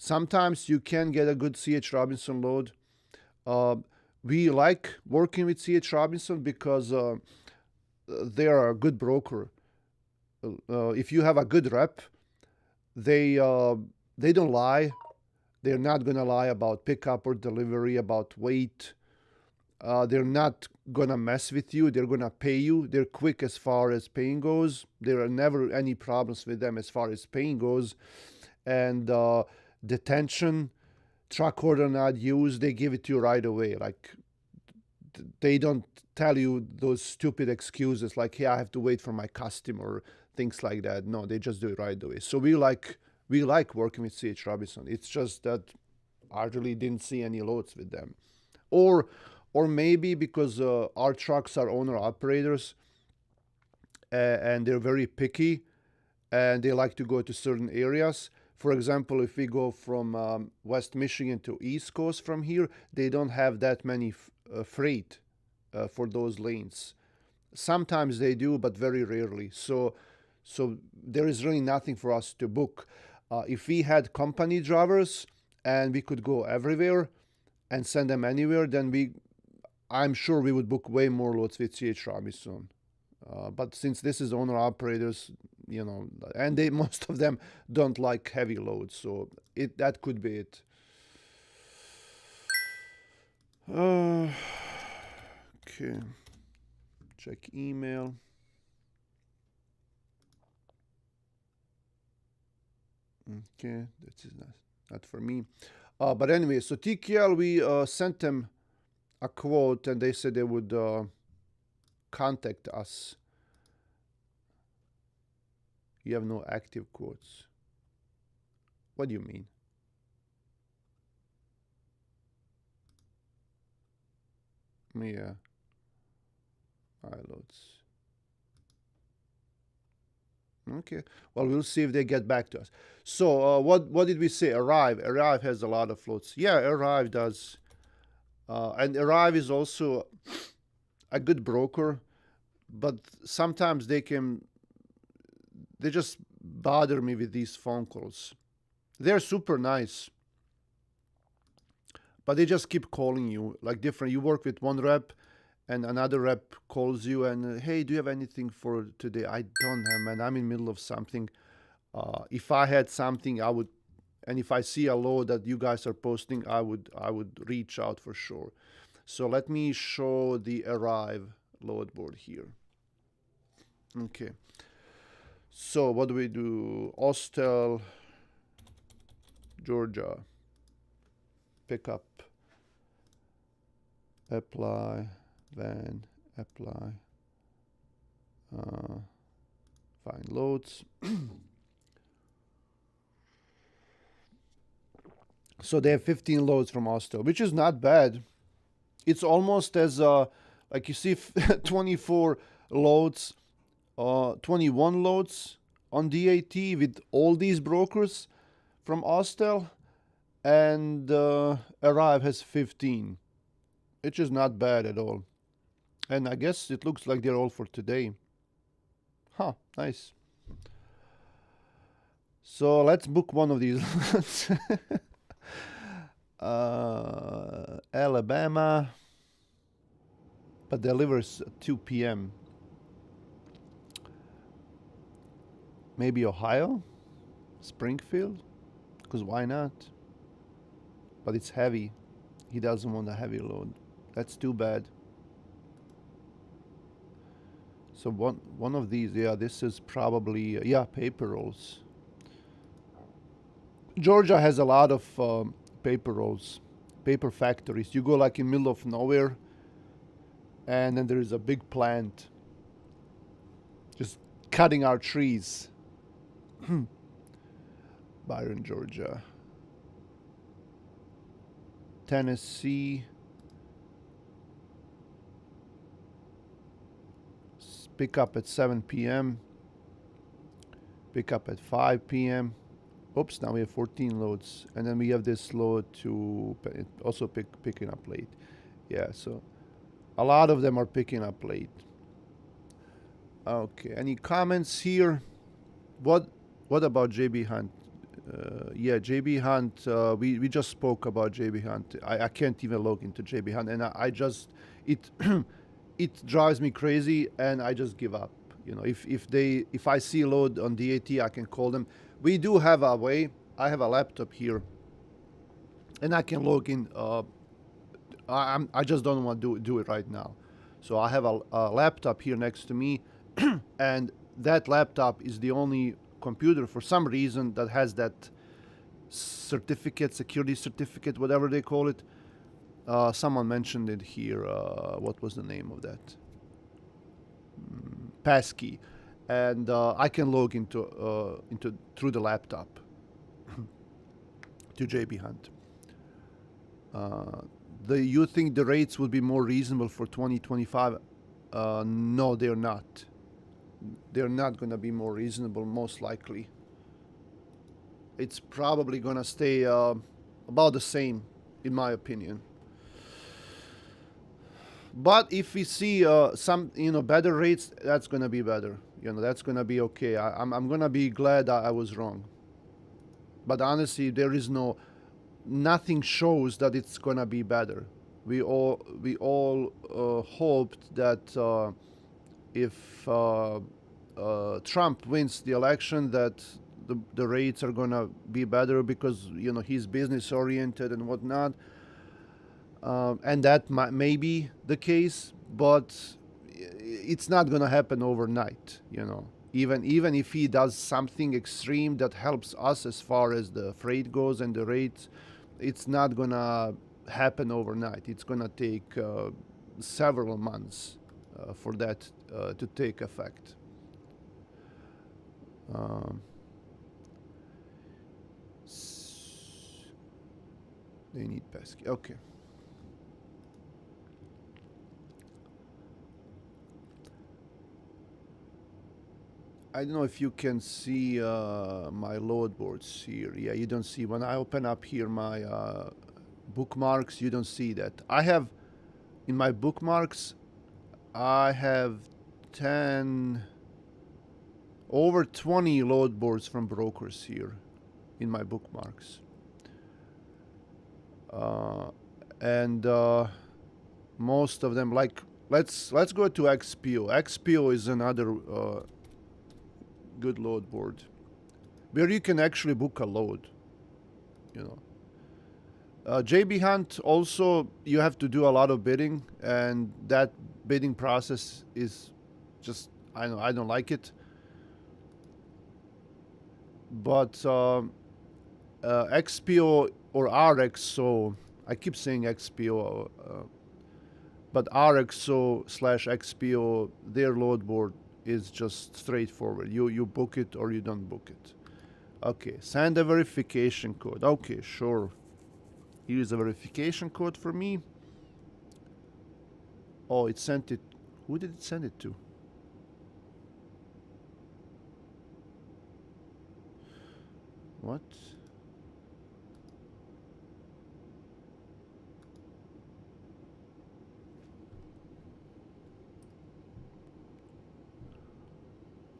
Sometimes you can get a good CH Robinson load. We like working with CH Robinson because they are a good broker. If you have a good rep, they don't lie. They're not gonna lie about pickup or delivery, about weight. They're not gonna mess with you. They're gonna pay you. They're quick as far as paying goes. There are never any problems with them as far as paying goes. And detention, truck order not used, they give it to you right away. Like, they don't tell you those stupid excuses like, hey, I have to wait for my customer, things like that. No, they just do it right away. So we like working with CH Robinson. It's just that I really didn't see any loads with them. Or maybe because our trucks are owner operators, and they're very picky, and they like to go to certain areas. For example, if we go from West Michigan to East Coast from here, they don't have that many freight for those lanes. Sometimes they do, but very rarely. So there is really nothing for us to book. If we had company drivers and we could go everywhere, and send them anywhere, then I'm sure we would book way more loads with CH Robinson. But since this is owner operators, and they most of them don't like heavy loads, so that could be it. Okay, check email. Okay, that is not for me. But anyway, so TKL, we sent them a quote, and they said they would contact us. You have no active quotes. What do you mean? Yeah. Loads. Okay. Well, we'll see if they get back to us. So, what did we say? Arrive. Arrive has a lot of floats. Yeah, Arrive does. And Arrive is also a good broker, but sometimes they just bother me with these phone calls. They're super nice, but they just keep calling you like different. You work with one rep, and another rep calls you and, hey, do you have anything for today? I don't have, man. I'm in the middle of something. If I had something, I would, and if I see a load that you guys are posting, I would reach out for sure. So let me show the Arrive load board here. Okay. So what do we do? Austell, Georgia. Pick up. Apply. Then apply. Find loads. So they have 15 loads from Austell, which is not bad. It's almost as like you see 24 loads, 21 loads on DAT with all these brokers from Austell, and Arrive has 15, which is not bad at all. And I guess it looks like they're all for today. Huh, nice. So let's book one of these. Alabama, but delivers at 2 p.m. Maybe Ohio? Springfield? Because why not? But it's heavy. He doesn't want a heavy load. That's too bad. So one of these, yeah, this is probably, paper rolls. Georgia has a lot of paper rolls, paper factories. You go like in middle of nowhere, and then there is a big plant just cutting our trees. Byron, Georgia. Tennessee. Pick up at 7 p.m. Pick up at 5 p.m. Oops, now we have 14 loads. And then we have this load to also picking up late. Yeah, so a lot of them are picking up late. Okay, any comments here? What about JB Hunt? Yeah, JB Hunt, we just spoke about JB Hunt. I can't even log into JB Hunt, and I just, it it drives me crazy, and I just give up. If I see a load on DAT, I can call them. We do have a way. I have a laptop here, and I can log in. I just don't want to do it right now. So I have a laptop here next to me, and that laptop is the only computer for some reason that has that certificate, security certificate, whatever they call it. Someone mentioned it here. What was the name of that? Passkey, and I can log into through the laptop to JB Hunt. You think the rates would be more reasonable for 2025? No, they're not. They're not going to be more reasonable, most likely. It's probably going to stay about the same, in my opinion. But if we see some, better rates, that's going to be better. That's going to be okay. I'm going to be glad I was wrong. But honestly, there is no nothing shows that it's gonna be better. We all hoped that if Trump wins the election, that the rates are gonna be better because he's business oriented and whatnot, and that may be the case, but it's not gonna happen overnight. Even if he does something extreme that helps us as far as the freight goes and the rates, it's not gonna happen overnight. It's gonna take several months for that to take effect. Um, they need pesky. Okay. I don't know if you can see my load boards here. Yeah, you don't see. When I open up here my bookmarks, you don't see that. I have, in my bookmarks, I have 10, over 20 load boards from brokers here in my bookmarks. And most of them, like, let's go to XPO. XPO is another good load board where you can actually book a load. JB Hunt also, you have to do a lot of bidding, and that bidding process is just, I don't like it. But XPO or RXO, I keep saying XPO, but RXO/XPO, their load board is just straightforward. You book it or you don't book it. Okay, send a verification code. Okay, sure. Here's a verification code for me. Oh, it sent it. Who did it send it to? What?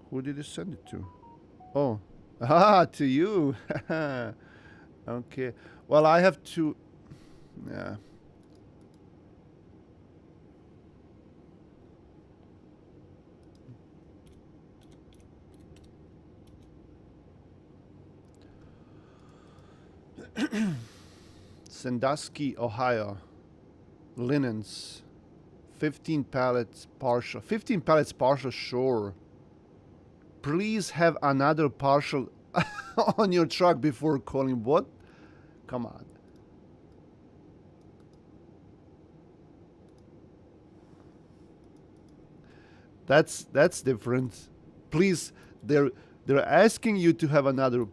Who did it send it to? Oh, to you. Okay. Well, I have to. Yeah. Sandusky, Ohio. Linens. 15 pallets partial. 15 pallets partial, sure. Please have another partial on your truck before calling. What? Come on. That's different. Please, they're asking you to have another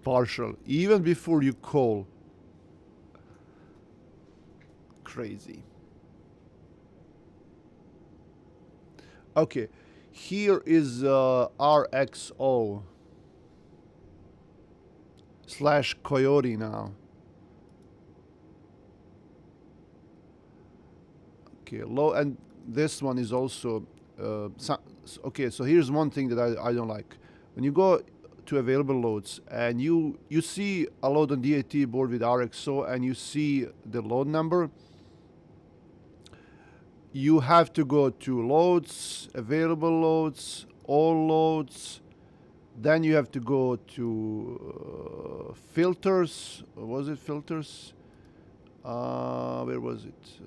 partial even before you call. Crazy. Okay, here is RXO / Coyote now. Okay, low, and this one is also okay. So here's one thing that I don't like. When you go to available loads and you see a load on DAT board with RXO and you see the load number, you have to go to loads, available loads, all loads. Then you have to go to filters. Was it filters? Where was it?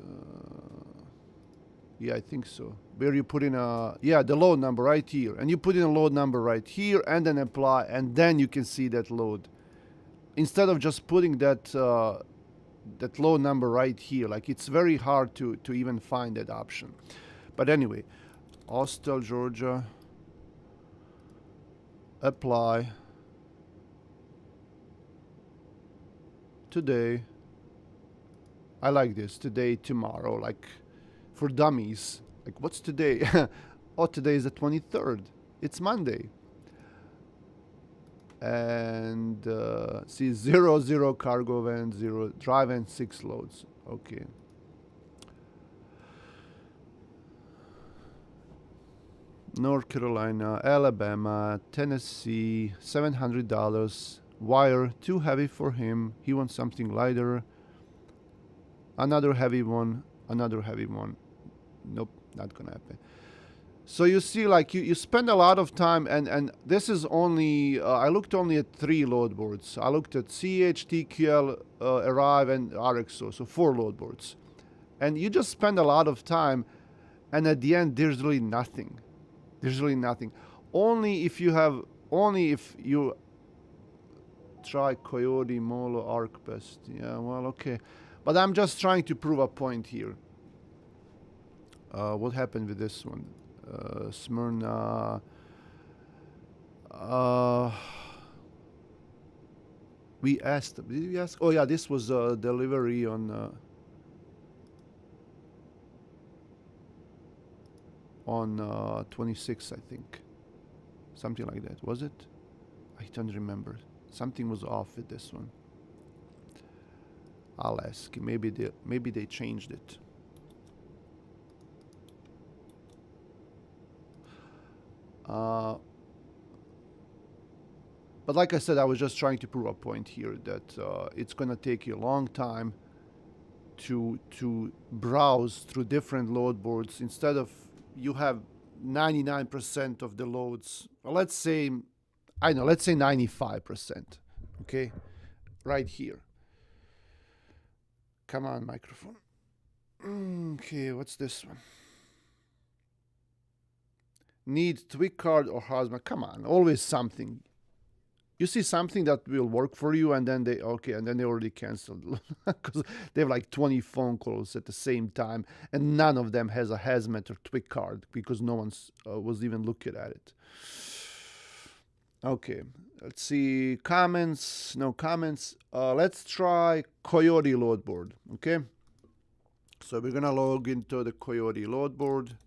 Yeah, I think so. Where you put in the load number right here. And you put in a load number right here and then apply, and then you can see that load. Instead of just putting that load number right here. Like, it's very hard to even find that option. But anyway, Austell, Georgia. Apply. Today. I like this. Today, tomorrow. Like, for dummies. Like, what's today? Oh, today is the 23rd. It's Monday. And see, 0 cargo van, 0 dry van, 6 loads. Okay. North Carolina, Alabama, Tennessee, $700. Wire too heavy for him. He wants something lighter. Another heavy one. Another heavy one. Nope, not gonna happen. So you see, like you spend a lot of time, and this is only I looked only at 3 load boards. I looked at CH, TQL, Arrive, and RXO, so 4 load boards, and you just spend a lot of time, and at the end there's really nothing. There's really nothing. Only if you try Coyote, Molo, ArcBest. Yeah, well, okay, but I'm just trying to prove a point here. What happened with this one? Smyrna. We asked. Did we ask? Oh yeah, this was delivery on 26, I think, something like that. Was it? I don't remember. Something was off with this one. I'll ask. Maybe they changed it. But like I said, I was just trying to prove a point here that it's gonna take you a long time to browse through different load boards instead of you have 99% of the loads. Well, let's say 95%. Okay, right here. Come on, microphone. Okay, what's this one? Need tweak card or hazmat? Come on, always something. You see something that will work for you, and then they already canceled because they have like 20 phone calls at the same time, and none of them has a hazmat or tweak card because no one was even looking at it. Okay, let's see comments. No comments. Let's try Coyote load board. Okay, so we're gonna log into the Coyote load board.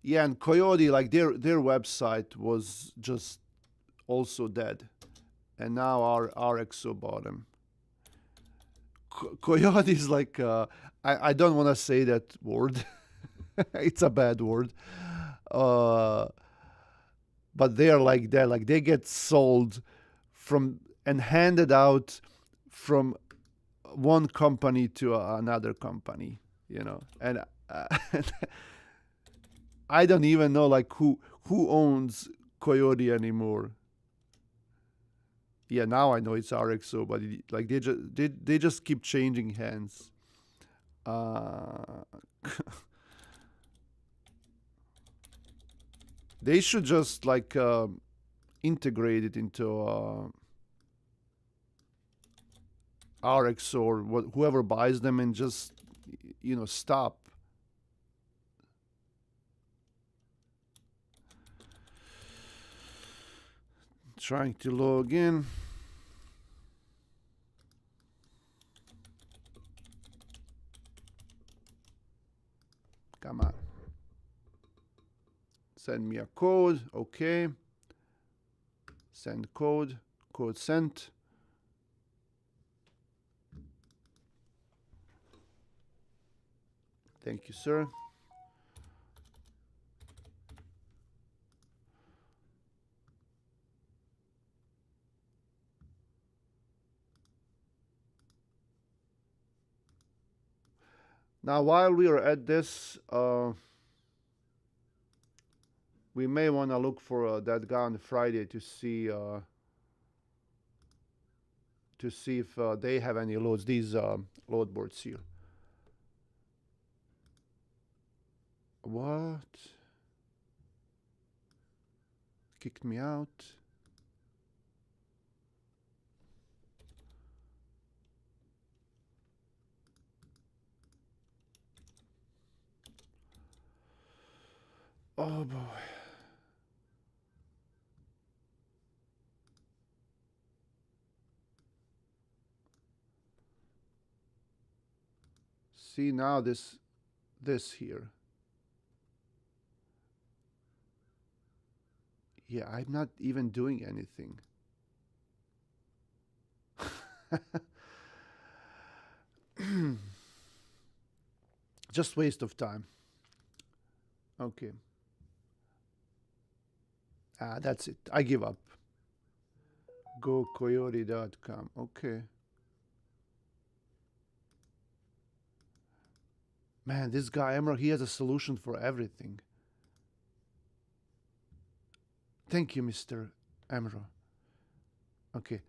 Yeah, and Coyote, like their website was just also dead, and now our RXO bought them. Coyote is like I don't want to say that word. It's a bad word. But they are like that. Like they get sold from and handed out from one company to another company, and I don't even know like who owns Coyote anymore. Yeah, now I know it's RXO, but like they just keep changing hands. They should just like integrate it into RXO or whoever buys them, and just stop. Trying to log in. Come on. Send me a code. Okay. Send code. Code sent. Thank you, sir. Now, while we are at this, we may want to look for that guy on Friday to see if they have any loads. These load boards here. What? Kicked me out. Oh boy. See now this here. Yeah, I'm not even doing anything. Just waste of time. Okay. That's it. I give up. GoCoyote.com. Okay. Man, this guy, Emerald, he has a solution for everything. Thank you, Mr. Emerald. Okay.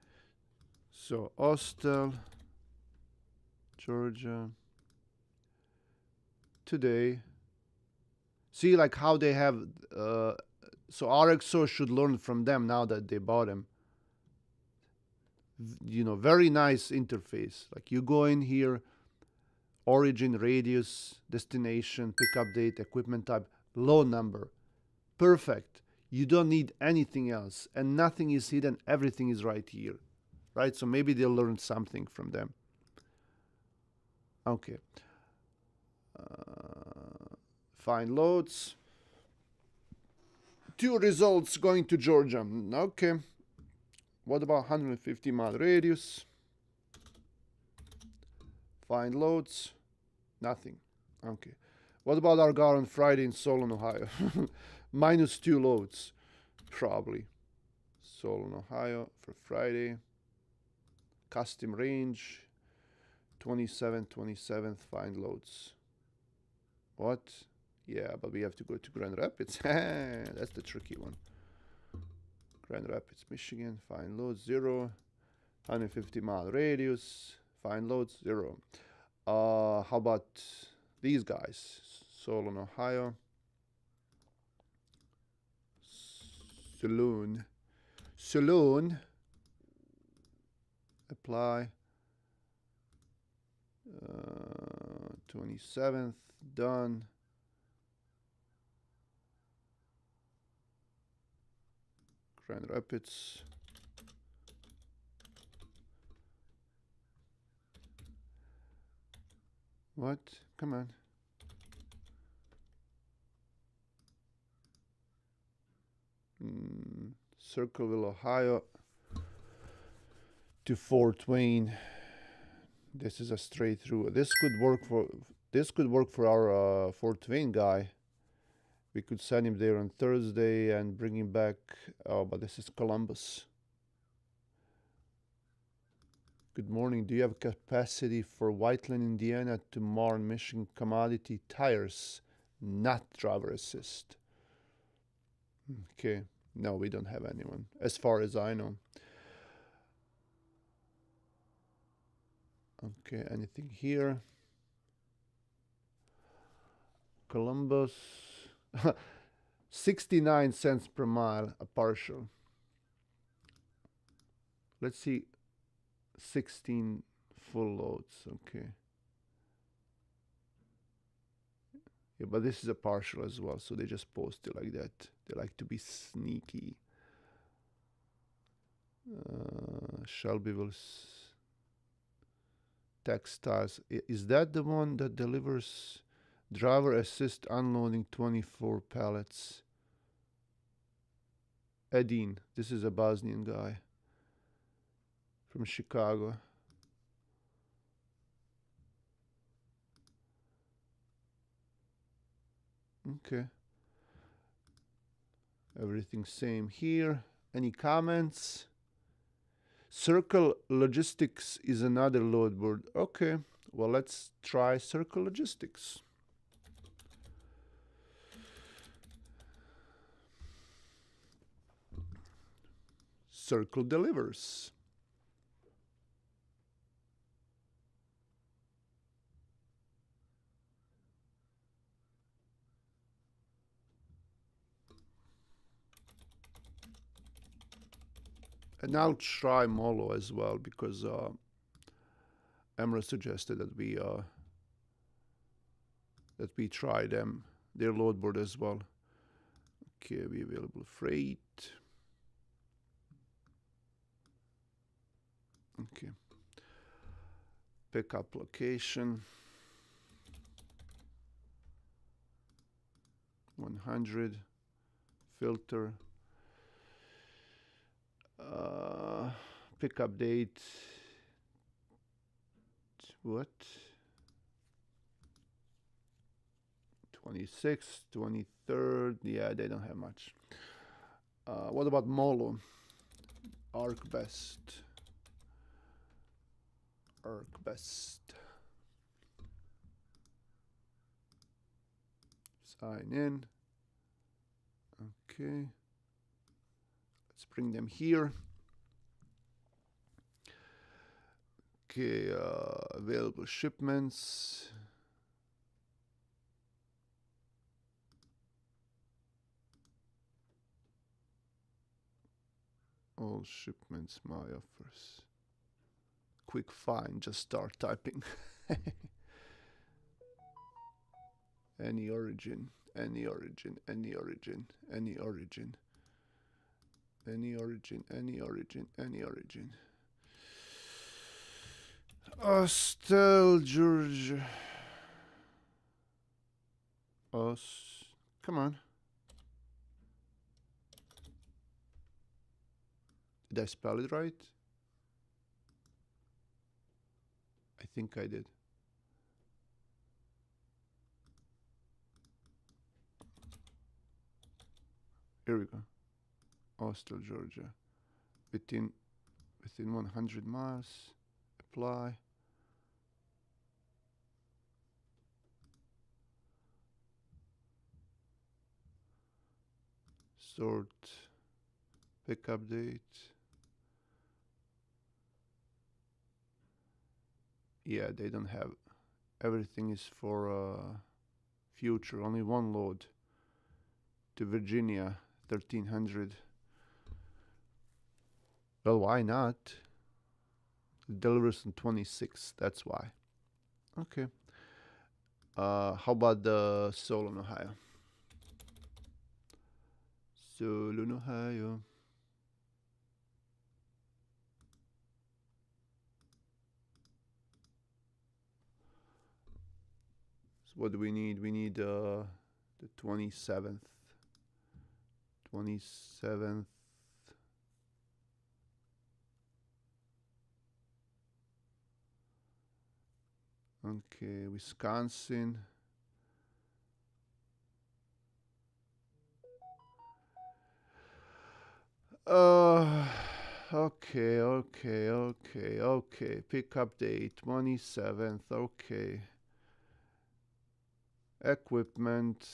So, Austell, Georgia, today. See, like how they have. So, RXO should learn from them now that they bought them. You know, very nice interface. Like you go in here, origin, radius, destination, pickup date, equipment type, load number. Perfect. You don't need anything else, and nothing is hidden. Everything is right here, right? So maybe they'll learn something from them. Okay. Find loads. 2 results going to Georgia. Okay. What about 150-mile radius? Find loads. Nothing. Okay. What about our guy on Friday in Solon, Ohio? -2 loads. Probably. Solon, Ohio for Friday. Custom range. 27th. Find loads. What? Yeah, but we have to go to Grand Rapids. That's the tricky one. Grand Rapids, Michigan. Find loads 0. 150-mile radius. Find loads 0. How about these guys? Solon, Ohio. Saloon. Apply. 27th. Done. Grand Rapids. What? Come on. Circleville, Ohio to Fort Wayne. This is a straight through. This could work for our Fort Wayne guy. We could send him there on Thursday and bring him back. Oh, but this is Columbus. Good morning. Do you have capacity for Whiteland, Indiana to Marne, Michigan commodity tires, not driver assist? Okay. No, we don't have anyone, as far as I know. Okay, anything here? Columbus. 69 cents per mile, a partial. Let's see. 16 full loads. Okay. Yeah, but this is a partial as well, so they just post it like that. They like to be sneaky. Shelbyville Textiles. Is that the one that delivers driver assist unloading 24 pallets? Edin. This is a Bosnian guy from Chicago. Okay. Everything same here. Any comments? Circle Logistics is another load board. Okay. Well, let's try Circle Logistics. Circle delivers. And I'll try Molo as well because Emra suggested that we try them, their load board as well. Okay, we available freight. Okay. Pickup location. 100. Filter. Pickup date. What? 26th, 23rd. Yeah, they don't have much. What about Molo? Arc best. Arc best. Sign in. Okay. Let's bring them here. Okay, available shipments. All shipments, my offers. Quick find, just start typing. Any origin, any origin, any origin, any origin. Any origin, any origin, any origin. Still Georgia. Come on. Did I spell it right? I think I did. Here we go. Still Georgia. Within 100 miles. Apply. Sort. Pickup date. Yeah, they don't have. Everything is for future. Only one load. To Virginia, 1300. Well, why not? It delivers on 26. That's why. Okay. How about the Solon, Ohio? Solon, Ohio. So what do we need? We need the 27th. 27th. Okay, Wisconsin. Okay, okay, okay, okay. Pickup date 27th. Okay. Equipment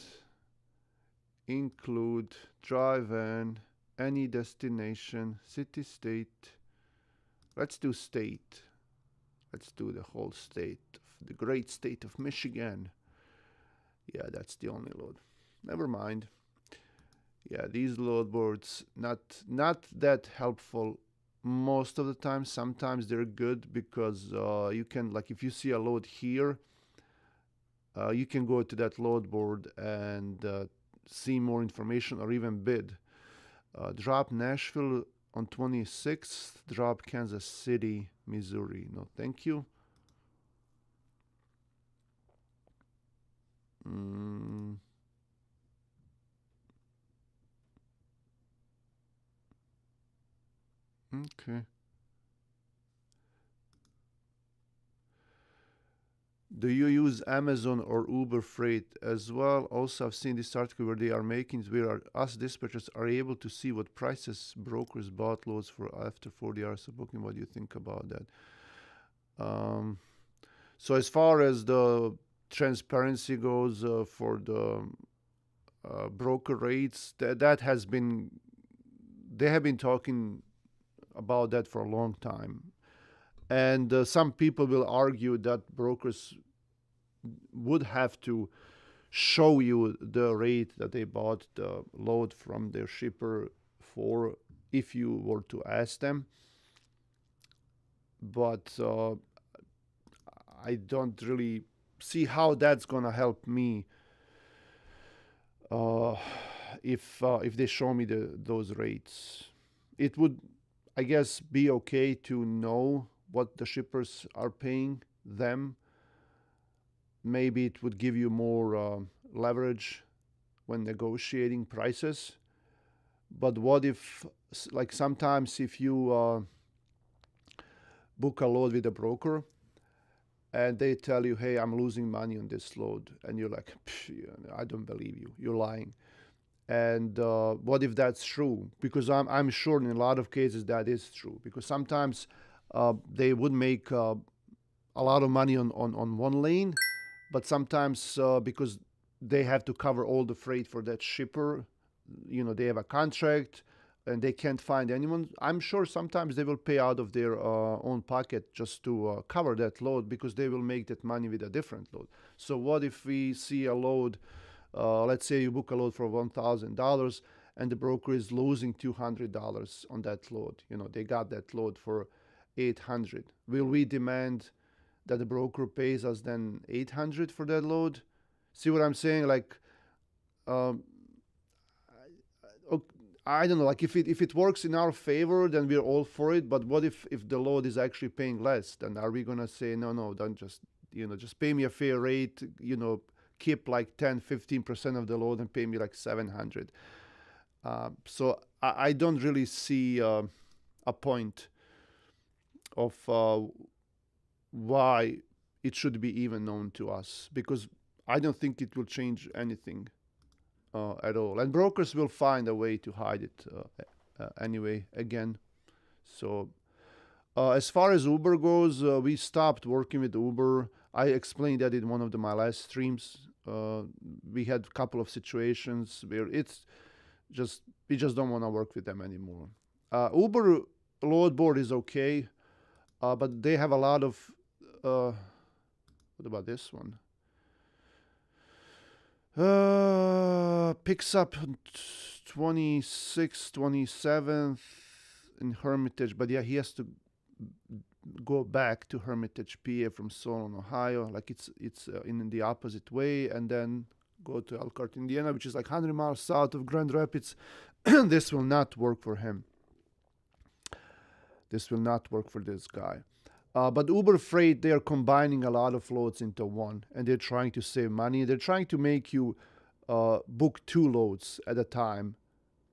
include drive-in, any destination, city, state. Let's do state. Let's do the whole state, the great state of Michigan. Yeah, that's the only load. Never mind. Yeah, these load boards not that helpful most of the time. Sometimes they're good because you can, like, if you see a load here, you can go to that load board and see more information or even bid. Drop Nashville on 26th. Drop Kansas City, Missouri. No, thank you. Okay. Do you use Amazon or Uber Freight as well? Also, I've seen this article where they are making where us dispatchers are able to see what prices brokers bought loads for after 40 hours of booking. What do you think about that? So as far as the transparency goes for the broker rates, that has been they have been talking about that for a long time, and some people will argue that brokers would have to show you the rate that they bought the load from their shipper for if you were to ask them. But I don't really see how that's gonna help me uh, if they show me those rates. It would, I guess, be okay to know what the shippers are paying them. Maybe it would give you more leverage when negotiating prices. But what if, like, sometimes if you book a load with a broker and they tell you, hey, I'm losing money on this load, and you're like, I don't believe you, you're lying. And what if that's true? Because I'm sure in a lot of cases that is true. Because sometimes they would make a lot of money on one lane, but sometimes because they have to cover all the freight for that shipper, they have a contract and they can't find anyone. I'm sure sometimes they will pay out of their own pocket just to cover that load because they will make that money with a different load. So what if we see a load, let's say you book a load for $1,000 and the broker is losing $200 on that load. They got that load for 800. Will we demand that the broker pays us then 800 for that load? See what I'm saying? Like, um, I don't know. Like if it works in our favor, then we're all for it. But what if the load is actually paying less? Then are we gonna say no, don't just pay me a fair rate? Keep like 10-15% of the load and pay me like 700. So I don't really see a point of why it should be even known to us, because I don't think it will change anything at all. And brokers will find a way to hide it anyway, again. So as far as Uber goes, we stopped working with Uber. I explained that in one of my last streams. We had a couple of situations where we just don't want to work with them anymore. Uber load board is okay, but they have a lot of. What about this one? Picks up 26th, 27th in Hermitage, but yeah, he has to go back to Hermitage, PA from Solon, Ohio. Like it's in the opposite way, and then go to Elkhart, Indiana, which is like 100 miles south of Grand Rapids. This will not work for him. This will not work for this guy. But Uber Freight, they are combining a lot of loads into one, and they're trying to save money. They're trying to make you book 2 loads at a time,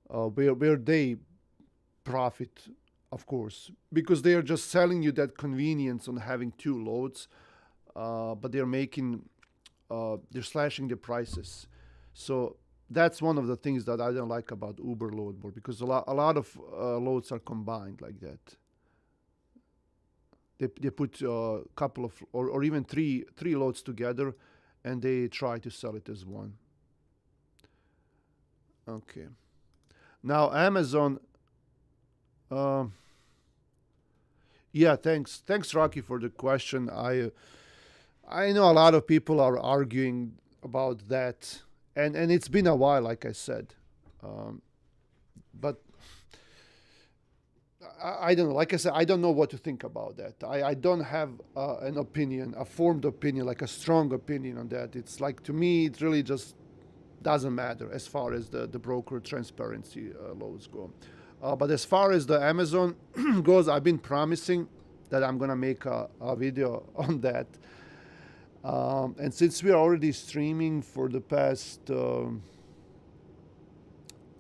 where they profit, of course, because they are just selling you that convenience on having 2 loads, but they're slashing the prices. So that's one of the things that I don't like about Uber load board, because a lot of loads are combined like that. They put a couple of or even three loads together, and they try to sell it as one. Okay. Now Amazon. Yeah, thanks, Rocky, for the question. I know a lot of people are arguing about that, and it's been a while, like I said, but I don't know. Like I said, I don't know what to think about that. I don't have an opinion, a formed opinion, like a strong opinion on that. It's like, to me, it really just doesn't matter as far as the broker transparency laws go. But as far as the Amazon goes, I've been promising that I'm gonna make a video on that. And since we are already streaming for the past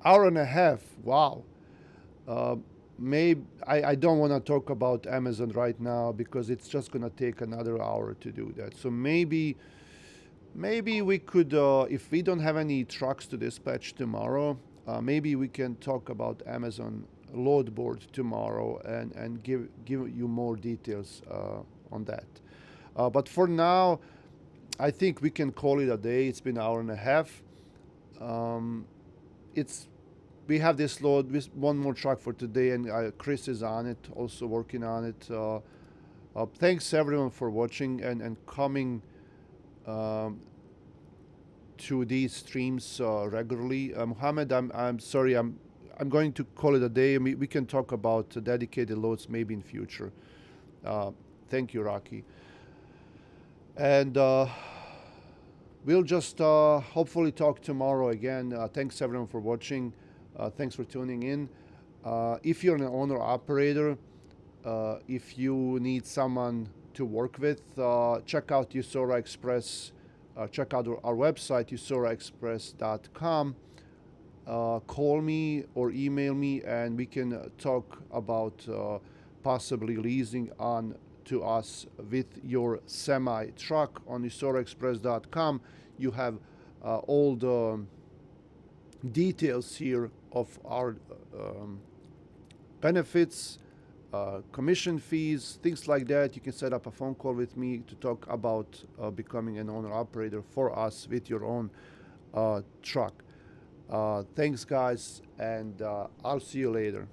hour and a half, wow. Maybe I don't want to talk about Amazon right now because it's just gonna take another hour to do that. So maybe we could, if we don't have any trucks to dispatch tomorrow, maybe we can talk about Amazon load board tomorrow and give you more details on that. But for now, I think we can call it a day. It's been an hour and a half. We have this load with one more truck for today, and Chris is on it, also working on it. Thanks everyone for watching and coming to these streams regularly. Mohammed, I'm sorry, I'm going to call it a day. We can talk about dedicated loads maybe in future. Thank you, Rocky. And we'll just hopefully talk tomorrow again. Thanks everyone for watching. Thanks for tuning in. If you're an owner operator, if you need someone to work with, check out Usora Express. Check out our website, usoraexpress.com. Call me or email me, and we can talk about possibly leasing on to us with your semi truck on usoraexpress.com. You have all the details here of our benefits, commission fees, things like that. You can set up a phone call with me to talk about becoming an owner operator for us with your own truck. Thanks, guys, and I'll see you later.